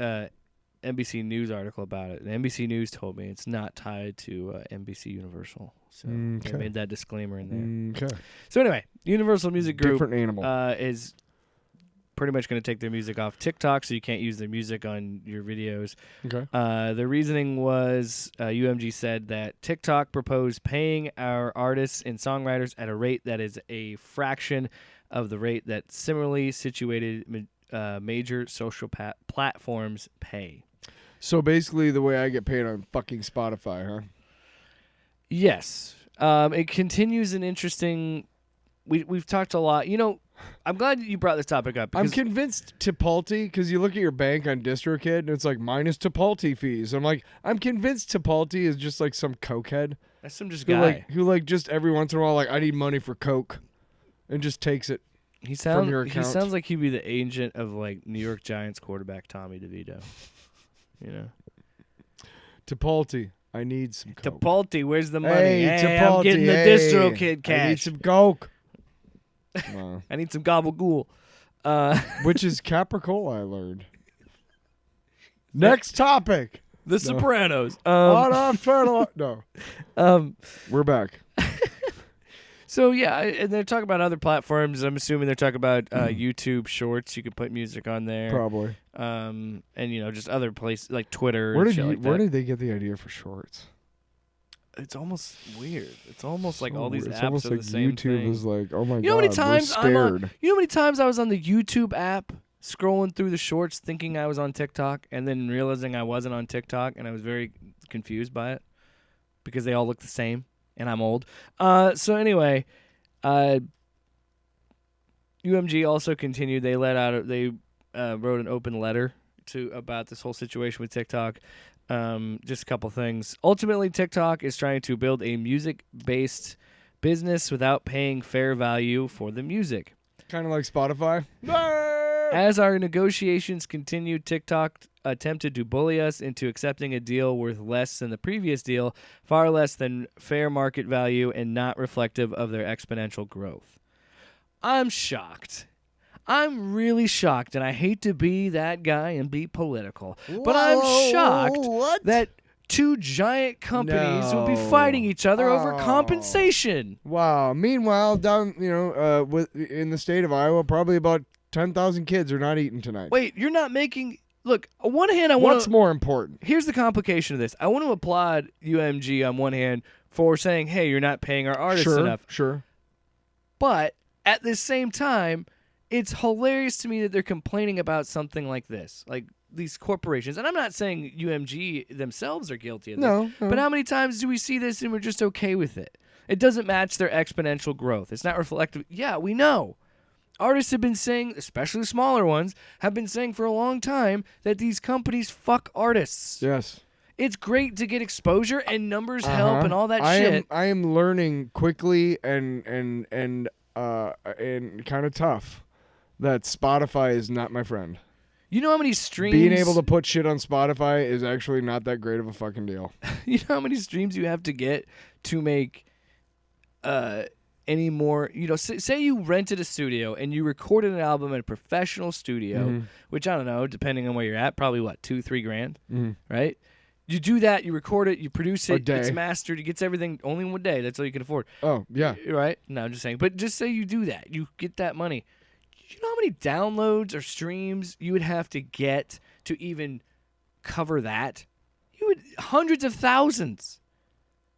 NBC News article about it. And NBC News told me it's not tied to NBC Universal. So they made that disclaimer in there. Okay. So anyway, Universal Music Group different animal. Is pretty much going to take their music off TikTok, so you can't use their music on your videos. Okay. The reasoning was UMG said that TikTok proposed paying our artists and songwriters at a rate that is a fraction of the rate that similarly situated major social platforms pay. So basically the way I get paid on fucking Spotify, huh? Yes. It continues an interesting... We've talked a lot. I'm glad you brought this topic up. I'm convinced Tipalti, because you look at your bank on DistroKid and it's like minus Tipalti fees. I'm convinced Tipalti is just like some cokehead. That's some just guy who just every once in a while I need money for coke, and just takes it. From your account. He sounds like he'd be the agent of New York Giants quarterback Tommy DeVito. Tipalti, I need some coke. Tipalti, where's the money? Hey, Tipalti, I'm getting the DistroKid cash. I need some coke. I need some gabagool. Which is capricola, I learned. Next topic. The Sopranos. On off turtle. No. We're back. So yeah, and they're talking about other platforms. I'm assuming they're talking about YouTube Shorts. You can put music on there. Probably. And just other places like Twitter. Where Where did they get the idea for Shorts? It's almost weird. It's almost like So all these weird. It's apps almost are like the same YouTube thing. is like, oh my god, You know how many times we're scared. You know how many times I was on the YouTube app scrolling through the shorts thinking I was on TikTok and then realizing I wasn't on TikTok, and I was very confused by it because they all look the same and I'm old. So anyway, UMG also continued. They wrote an open letter about this whole situation with TikTok. Just a couple things. Ultimately, TikTok is trying to build a music-based business without paying fair value for the music. Kind of like Spotify. As our negotiations continued, TikTok attempted to bully us into accepting a deal worth less than the previous deal, far less than fair market value and not reflective of their exponential growth. I'm shocked. I'm really shocked, and I hate to be that guy and be political, but I'm shocked that two giant companies would be fighting each other over compensation. Wow. Meanwhile, down in the state of Iowa, probably about 10,000 kids are not eating tonight. Wait, you're not making... Look, on one hand, What's more important? Here's the complication of this. I want to applaud UMG on one hand for saying, hey, you're not paying our artists enough. Sure. But at the same time, it's hilarious to me that they're complaining about something like this, like these corporations. And I'm not saying UMG themselves are guilty of this. No. But how many times do we see this and we're just okay with it? It doesn't match their exponential growth. It's not reflective. Yeah, we know. Artists have been saying, especially the smaller ones, have been saying for a long time that these companies fuck artists. Yes. It's great to get exposure and numbers help and all that shit. I am learning quickly and kind of tough that Spotify is not my friend. You know how many streams... Being able to put shit on Spotify is actually not that great of a fucking deal. You know how many streams you have to get to make any more... say you rented a studio and you recorded an album at a professional studio, which, I don't know, depending on where you're at, probably, what, $2,000-$3,000, right? You do that, you record it, you produce it, it's mastered, it gets everything only in one day. That's all you can afford. Oh, yeah. Right? No, I'm just saying. But just say you do that. You get that money. You know how many downloads or streams you would have to get to even cover that? You would hundreds of thousands.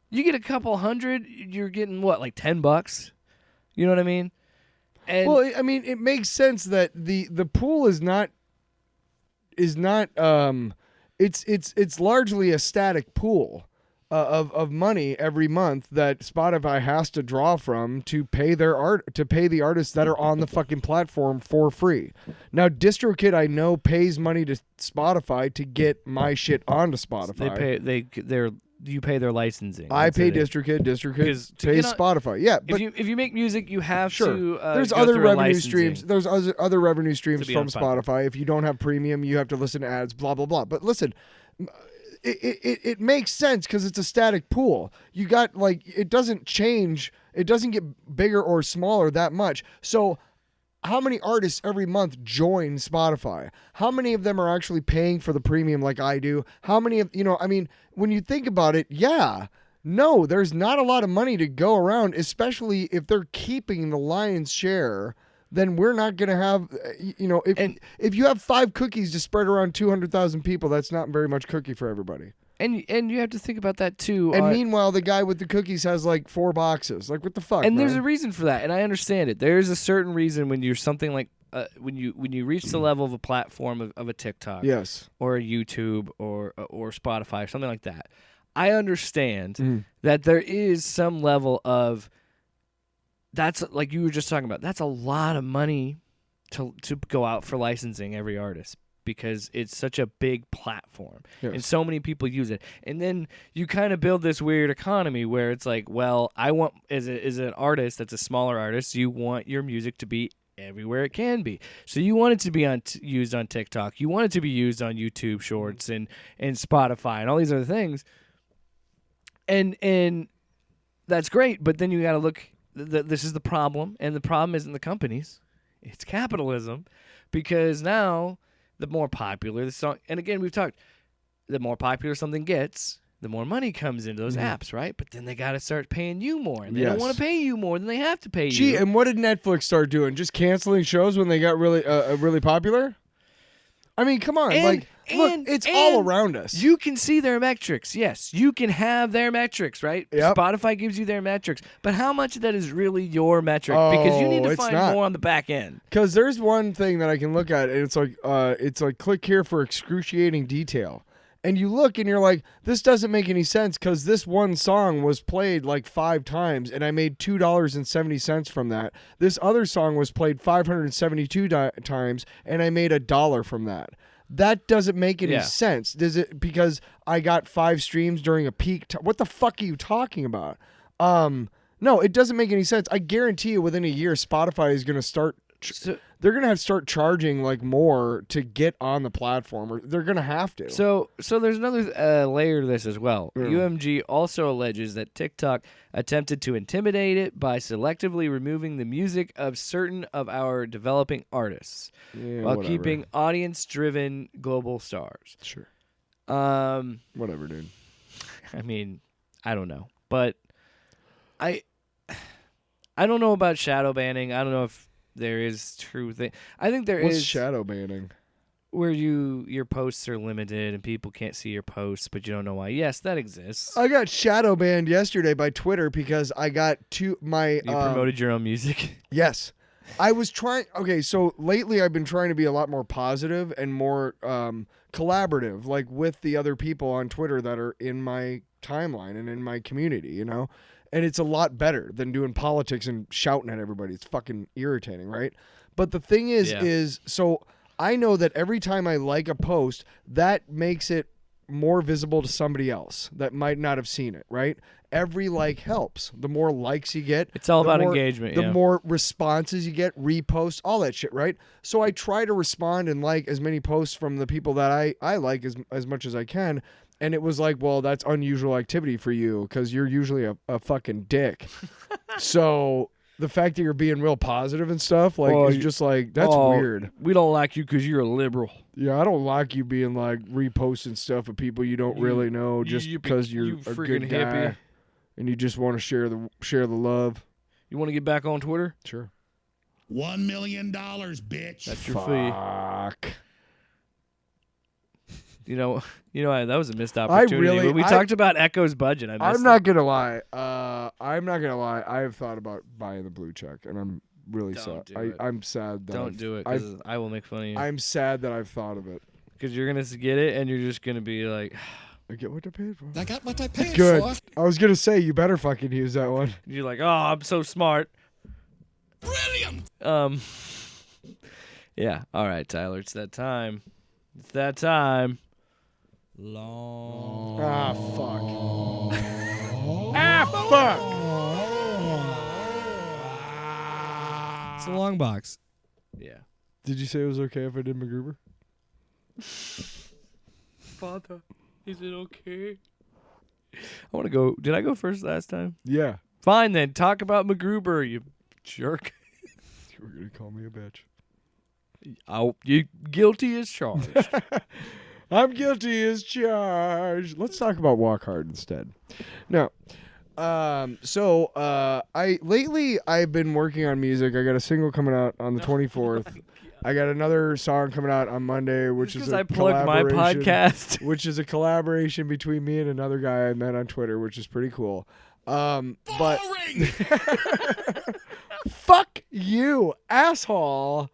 You get a couple hundred, you're getting what, like $10? You know what I mean? And well, I mean, it makes sense that the pool is not it's largely a static pool of money every month that Spotify has to draw from to pay the artists that are on the fucking platform for free. Now, DistroKid, I know, pays money to Spotify to get my shit onto Spotify. You pay their licensing. I pay DistroKid. DistroKid pays Spotify. Yeah, but if you make music, you have to. There's go other through a revenue licensing. streams. There's other revenue streams be from on Spotify. Spotify. If you don't have premium, you have to listen to ads. Blah blah blah. But listen, it makes sense because it's a static pool. You got it doesn't change. It doesn't get bigger or smaller that much. So, how many artists every month join Spotify? How many of them are actually paying for the premium like I do? How many of, I mean, when you think about it, no, there's not a lot of money to go around, especially if they're keeping the lion's share. Then we're not going to have, if you have 5 cookies to spread around 200,000 people, that's not very much cookie for everybody. And you have to think about that too. And meanwhile, the guy with the cookies has 4 boxes. What the fuck? And man? there's a reason for that, and I understand it. There's a certain reason when you're something like when you reach the level of a platform of a TikTok, yes, or a YouTube or Spotify or something like that. I understand that there is some level of that's like you were just talking about. That's a lot of money to go out for licensing every artist, because it's such a big platform and so many people use it. And then you kind of build this weird economy where it's like, well, I want, as an artist that's a smaller artist, you want your music to be everywhere it can be. So you want it to be used on TikTok. You want it to be used on YouTube Shorts and Spotify and all these other things. And that's great, but then you got to look, this is the problem, and the problem isn't the companies. It's capitalism, because now the more popular the song. And again, we've talked, the more popular something gets, the more money comes into those apps, right? But then they got to start paying you more. And they don't want to pay you more than they have to pay you. Gee, and what did Netflix start doing? Just canceling shows when they got really popular? I mean, come on. Look, it's all around us. You can see their metrics. Yes, you can have their metrics, right? Yep. Spotify gives you their metrics. But how much of that is really your metric? Because you need to find more on the back end. Because there's one thing that I can look at, and it's like click here for excruciating detail. And you look and you're like, this doesn't make any sense because this one song was played like 5 times and I made $2.70 from that. This other song was played 572 times and I made $1 from that. That doesn't make any sense. Does it? Because I got 5 streams during a peak. What the fuck are you talking about? No, it doesn't make any sense. I guarantee you within a year, Spotify is going to start... they're gonna have to start charging like more to get on the platform, or they're gonna have to. So there's another layer to this as well. UMG also alleges that TikTok attempted to intimidate it by selectively removing the music of certain of our developing artists while keeping audience-driven global stars. Sure. Whatever, dude. I mean, I don't know, but I don't know about shadow banning. I don't know if there is true thing. I think there is. What's shadow banning? Where your posts are limited and people can't see your posts, but you don't know why. Yes, that exists. I got shadow banned yesterday by Twitter because I got you promoted your own music? Yes. I was trying. Okay, so lately I've been trying to be a lot more positive and more collaborative, like with the other people on Twitter that are in my timeline and in my community, you know? And it's a lot better than doing politics and shouting at everybody. It's fucking irritating, right? But the thing is so I know that every time I like a post, that makes it more visible to somebody else that might not have seen it, right? Every like helps. The more likes you get. It's all about engagement, The more responses you get, reposts, all that shit, right? So I try to respond and like as many posts from the people that I like as much as I can. And it was like, well, that's unusual activity for you because you're usually a fucking dick. So the fact that you're being real positive and stuff, like, is just like, that's weird. We don't like you because you're a liberal. Yeah, I don't like you being like reposting stuff of people you don't really know just because you're a good guy hippie. And you just want to share the love. You want to get back on Twitter? Sure. $1 million, bitch. That's your fee. Fuck. You know, that was a missed opportunity. When we talked about Echo's budget, I'm not gonna lie. I have thought about buying the blue check, and I'm really sad. I'm sad that don't do it because I will make fun of you. I'm sad that I've thought of it because you're gonna get it, and you're just gonna be like, I get what I paid for. I got what I paid Good. for. I was gonna say you better fucking use that one. You're like, oh, I'm so smart. Brilliant. Yeah. All right, Tyler. It's that time. It's that time. Long. Ah, fuck. Fuck. It's a long box. Yeah. Did you say it was okay if I did MacGruber? Father, is it okay? I want to go. Did I go first last time? Yeah. Fine then. Talk about MacGruber, you jerk. You were gonna call me a bitch. Oh, you guilty as charged. I'm guilty as charged. Let's talk about Walk Hard instead. No. So lately I've been working on music. I got a single coming out on the 24th. I got another song coming out on Monday, which is a plugged my podcast, which is a collaboration between me and another guy I met on Twitter, which is pretty cool. But fuck you, asshole.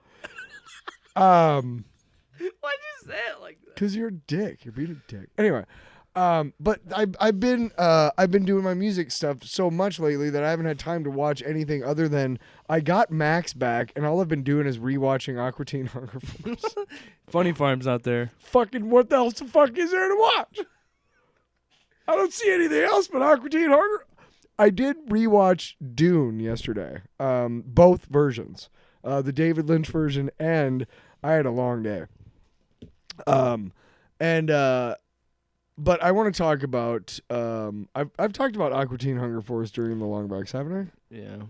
Why'd you say it like that? Because you're a dick. You're being a dick. Anyway, but I've been doing my music stuff so much lately that I haven't had time to watch anything other than I got Max back, and all I've been doing is rewatching Aqua Teen Hunger Force. Funny Farm's out there. Fucking what else the fuck is there to watch? I don't see anything else but Aqua Teen Hunger. I did rewatch Dune yesterday. Both versions. The David Lynch version, and I had a long day. But I want to talk about I've talked about Aqua Teen Hunger Force during the long box, haven't I? Yeah.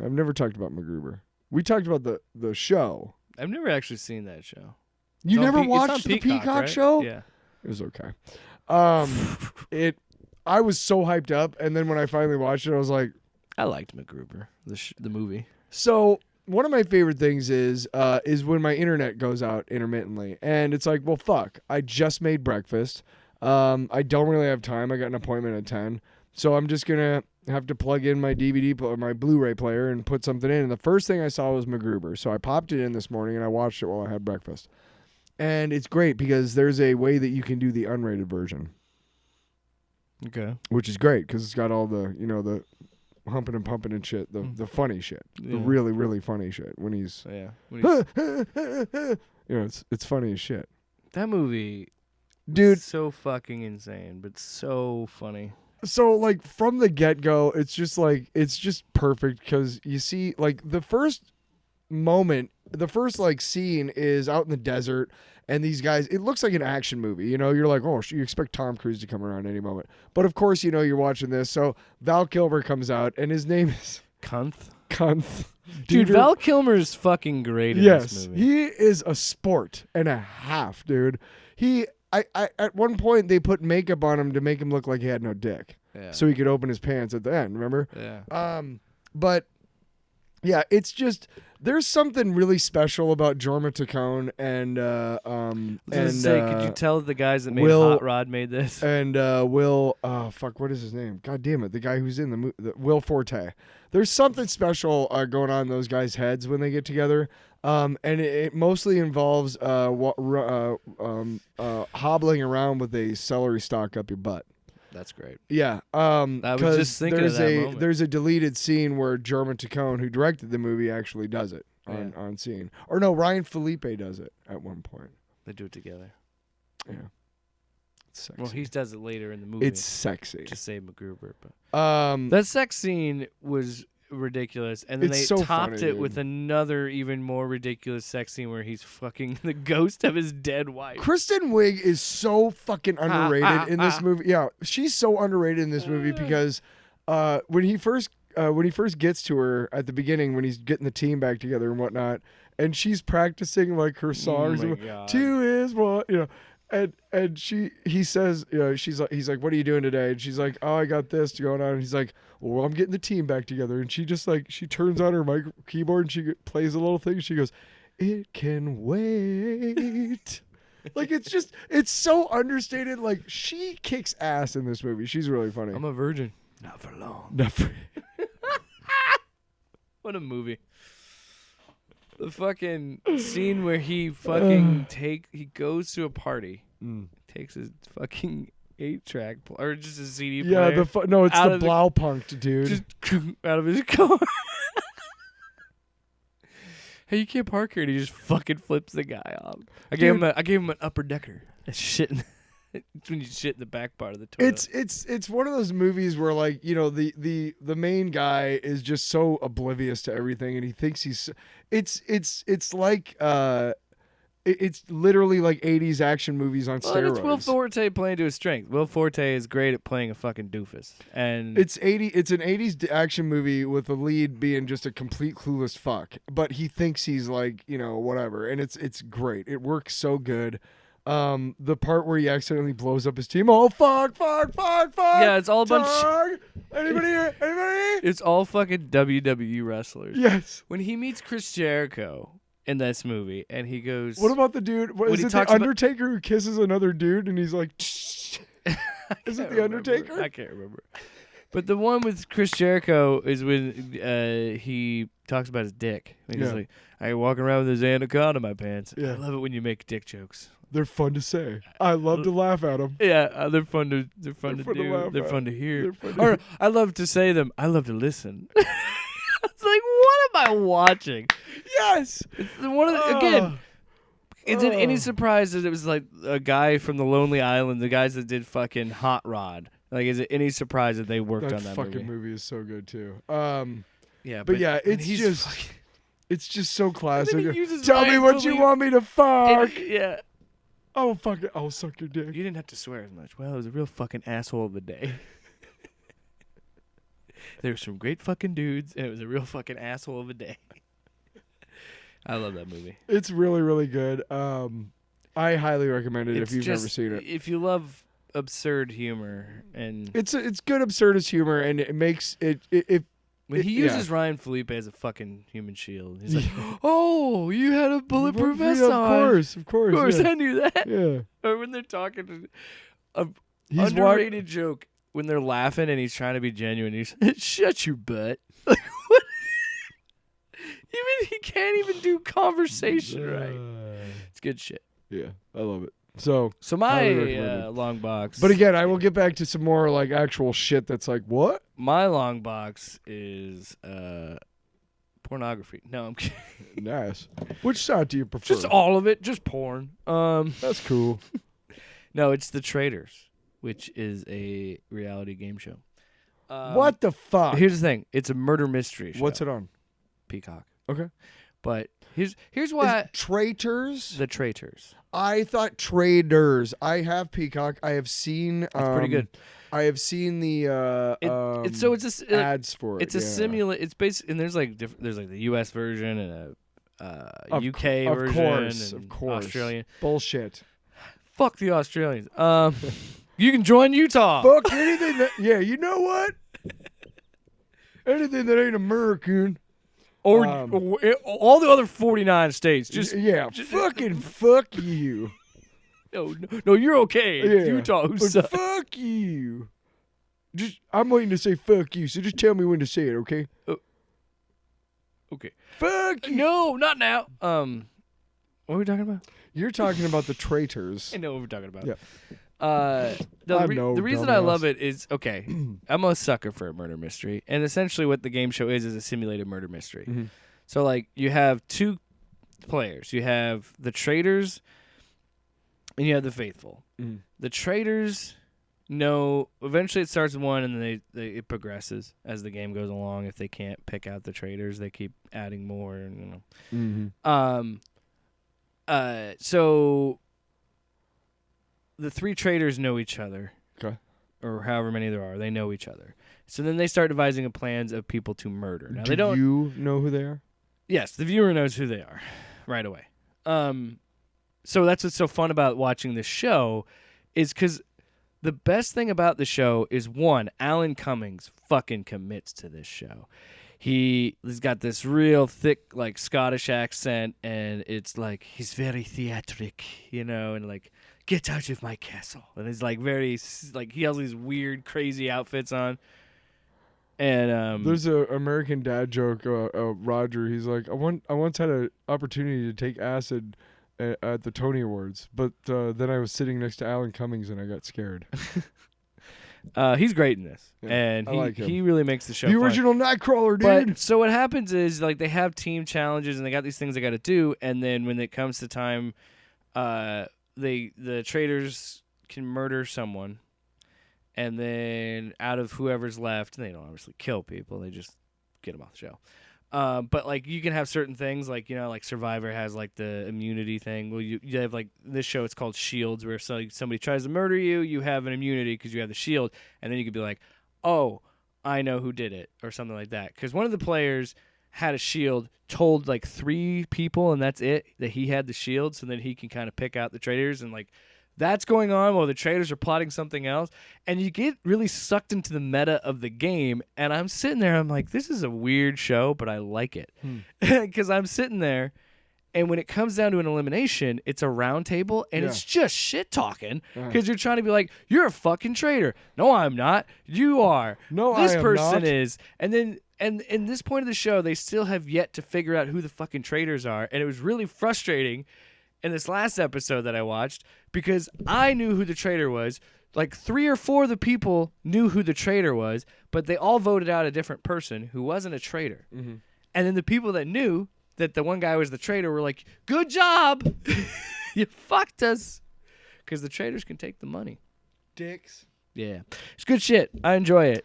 I've never talked about MacGruber. We talked about the show. I've never actually seen that show. You It's on never Pe- watched it's on the Peacock right? show? Yeah. It was okay. I was so hyped up, and then when I finally watched it, I was like, I liked MacGruber, the movie. so one of my favorite things is when my internet goes out intermittently, and it's like, well, fuck, I just made breakfast. I don't really have time. I got an appointment at 10, so I'm just gonna have to plug in my my Blu-ray player and put something in. And the first thing I saw was MacGruber, so I popped it in this morning and I watched it while I had breakfast. And it's great because there's a way that you can do the unrated version, Okay. which is great because it's got all the the humping and pumping and shit, the funny shit, the Yeah. really really funny shit when he's Yeah. When he's- it's funny as shit, that movie, dude. so fucking insane, but so funny. So like from the get go, it's just perfect because you see like the first like scene is out in the desert, and these guys, it looks like an action movie. You're like, oh, you expect Tom Cruise to come around any moment, but of course you're watching this. So Val Kilmer comes out, and his name is Kunth. Dude, Dude, Val Kilmer is fucking great in this movie. he is a sport and a half, dude. I at one point they put makeup on him to make him look like he had no dick, Yeah. so he could open his pants at the end. Remember? Yeah. But yeah, it's just there's something really special about Jorma Taccone and I was gonna say, could you tell the guys that made Will- Hot Rod made this? and Will what is his name? God damn it, the guy who's in the movie, Will Forte. There's something special going on in those guys' heads when they get together. And it mostly involves hobbling around with a celery stalk up your butt. That's great. Yeah. I was 'cause just thinking of that moment. there's a deleted scene where Jorma Taccone, who directed the movie, actually does it on scene. Or no, Ryan Felipe does it at one point. They do it together. Yeah. It's sexy. Well, he does it later in the movie. It's sexy. to save MacGruber, but Um, that sex scene was ridiculous, and then It's they so topped funny, it with dude. another even more ridiculous sex scene where he's fucking the ghost of his dead wife. Kristen Wiig is so fucking underrated in this movie. Yeah, she's so underrated in this movie because when he first gets to her at the beginning, when he's getting the team back together and whatnot, and she's practicing like her songs. my God. Two is one, and he says, he's like, what are you doing today? And she's like, oh, I got this going on. And he's like, well, I'm getting the team back together. And she just she turns on her keyboard and she plays a little thing. And she goes, it can wait. Like it's so understated. Like she kicks ass in this movie. She's really funny. I'm a virgin. Not for long. Never. What a movie. The fucking scene where he fucking he goes to a party, takes his fucking 8-track or just a CD player. Yeah, no, it's out the of Blaupunkt, dude. just out of his car. Hey, you can't park here, and he just fucking flips the guy off. I gave him an upper decker. That's shit. It's when you shit in the back part of the toilet. It's one of those movies where the main guy is just so oblivious to everything, and he thinks it's like it's literally like 80s action movies on steroids. It's Will Forte playing to his strength. Will Forte is great at playing a fucking doofus, and It's an 80s action movie with the lead being just a complete clueless fuck, but he thinks he's like whatever, and it's great. It works so good. The part where he accidentally blows up his team. Oh fuck! Yeah, it's all a bunch of Dog! Anybody here? Anybody? it's all fucking WWE wrestlers. Yes. When he meets Chris Jericho in this movie, and he goes, What about the dude? When Is he it the talks about- Undertaker who kisses another dude and he's like, is it can't the Undertaker? remember. I can't remember. But the one with Chris Jericho is when he talks about his dick. He's Yeah. like, I walk around with his anaconda in my pants. Yeah. I love it when you make dick jokes. They're fun to say. I love to laugh at them. Yeah, they're fun to do. fun to They're laugh fun at. to hear. They're fun to Or hear. I love to say them. I love to listen. It's like, what am I watching? Yes. It's one of the, again. Is it any Oh. surprise that it was like a guy from the Lonely Island, the guys that did fucking Hot Rod? Like, is it any surprise that they worked That on that fucking movie? movie is so good too. Yeah, But yeah, and it's he's just fucking- it's just so classic. he uses Tell me Ryan what you Phillippe. want me to fuck. yeah. Oh fuck it. I'll suck your dick. You didn't have to swear as much. Well, it was a real fucking asshole of the day. There were some great fucking dudes, and it was a real fucking asshole of a day. I love that movie. It's really, really good. I highly recommend it It's if you've just, never seen it. If you love absurd humor and It's good absurdist humor, and it makes it. when he uses Ryan Felipe as a fucking human shield, he's like, "Oh, you had a bulletproof vest on." Of course, I knew that. Yeah. Or when they're talking, He's underrated joke when they're laughing and he's trying to be genuine. He's shut your butt. Like what? Even he can't even do conversation right. It's good shit. Yeah, I love it. So my long box. But again, I will get back to some more like actual shit that's like, what? My long box is pornography. No, I'm kidding. Nice. Which side do you prefer? Just all of it. Just porn. That's cool. No, it's The Traitors, which is a reality game show. What the fuck? Here's the thing. It's a murder mystery show. What's it on? Peacock. Okay. But here's why. Traitors? The Traitors. I thought Traders. I have Peacock. I have seen. That's pretty good. I have seen the ads for it. It's a simulate. It's basically, and there's like there's like the U.S. version and a UK version. Of course. Australian bullshit. Fuck the Australians. You can join Utah. Fuck anything that. Yeah, you know what? Anything that ain't American. Or all the other 49 states. Just fucking fuck you. No, you're okay. Yeah. Utah, who sucks. Fuck you. I'm waiting to say fuck you, so just tell me when to say it, okay? Okay. Fuck you. No, not now. What are we talking about? You're talking about the Traitors. I know what we're talking about. Yeah. The reason I love it is, okay, I'm a sucker for a murder mystery, and essentially what the game show is a simulated murder mystery. Mm-hmm. So, like, you have two players. You have the traitors, and you have the faithful. Mm. The traitors know, eventually it starts with one, and then it progresses as the game goes along. If they can't pick out the traitors, they keep adding more, and, Mm-hmm. So the three traitors know each other. Okay. Or however many there are, they know each other. So then they start devising plans of people to murder. Now, Do you know who they are? Yes, the viewer knows who they are right away. So that's what's so fun about watching this show is because the best thing about the show is, one, Alan Cummings fucking commits to this show. He's got this real thick, like, Scottish accent, and it's like he's very theatric, and like, get out of my castle. And he's like very, like, he has these weird, crazy outfits on. And there's a American Dad joke. Roger, he's like, I once had an opportunity to take acid at the Tony Awards, but then I was sitting next to Alan Cummings and I got scared. He's great in this, and he really makes the show the fun. original Nightcrawler, dude. But so what happens is, like, they have team challenges and they got these things they got to do, and then when it comes to time, the traitors can murder someone, and then out of whoever's left, they don't obviously kill people; they just get them off the show. But like, you can have certain things, like, like Survivor has like the immunity thing. Well, you have, like, this show, it's called Shields, where somebody tries to murder you, you have an immunity because you have the shield, and then you could be like, oh, I know who did it, or something like that. Because one of the players had a shield, told like 3 people, and that's it, that he had the shield, so then he can kind of pick out the traitors, and like, that's going on while the traitors are plotting something else, and you get really sucked into the meta of the game. And I'm sitting there, I'm like, this is a weird show, but I like it, because I'm sitting there, and when it comes down to an elimination, it's a round table, and it's just shit talking, because you're trying to be like, you're a fucking traitor. No, I'm not. You are. No, this I am person not. is. And then, and in this point of the show, they still have yet to figure out who the fucking traitors are, and it was really frustrating in this last episode that I watched, because I knew who the traitor was. Like 3 or 4 of the people knew who the traitor was, but they all voted out a different person who wasn't a traitor. Mm-hmm. And then the people that knew that the one guy was the traitor were like, good job. You fucked us. Because the traitors can take the money. Dicks. Yeah. It's good shit. I enjoy it.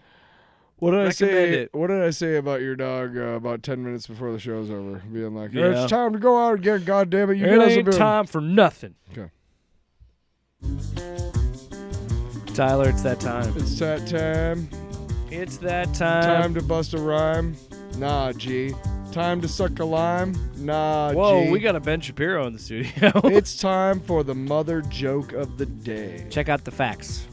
What did Recommend I say? it. What did I say about your dog about 10 minutes before the show's over? Being like, Yeah. it's time to go out again. God damn it, you It guys have ain't been. time for nothing. Okay. Tyler, it's that time. It's that time. It's that time. Time to bust a rhyme. Nah, G. Time to suck a lime? Nah, Whoa, G. we got a Ben Shapiro in the studio. It's time for the mother joke of the day. Check out the facts.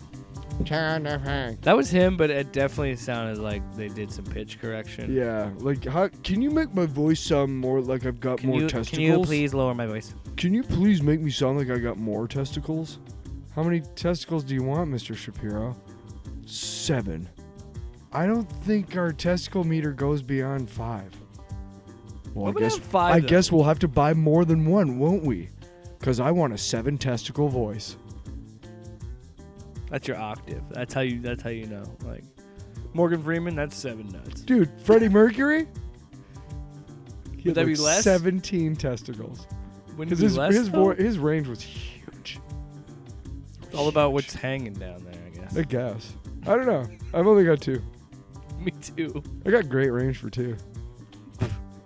Turn the fact. That was him, but it definitely sounded like they did some pitch correction. Yeah, like, can you make my voice sound more like I've got more testicles? Can you please lower my voice? Can you please make me sound like I got more testicles? How many testicles do you want, Mr. Shapiro? 7. I don't think our testicle meter goes beyond 5. Well, What about 5, I though? guess we'll have to buy more than one, won't we? Because I want a 7 testicle voice. That's your octave. That's how you know. Like Morgan Freeman, that's 7 nuts. Dude, Freddie Mercury? He Would had that be less? 17 testicles. Wouldn't Because it be less, though? his range was huge. It's all about what's hanging down there, I guess. I guess. I don't know. I've only got 2. Me too. I got great range for 2.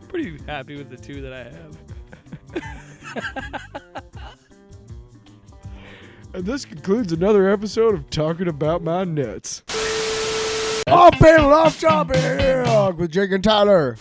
Pretty happy with the 2 that I have. And this concludes another episode of Talking About My Nuts. Off panel, off topic with Jake and Tyler.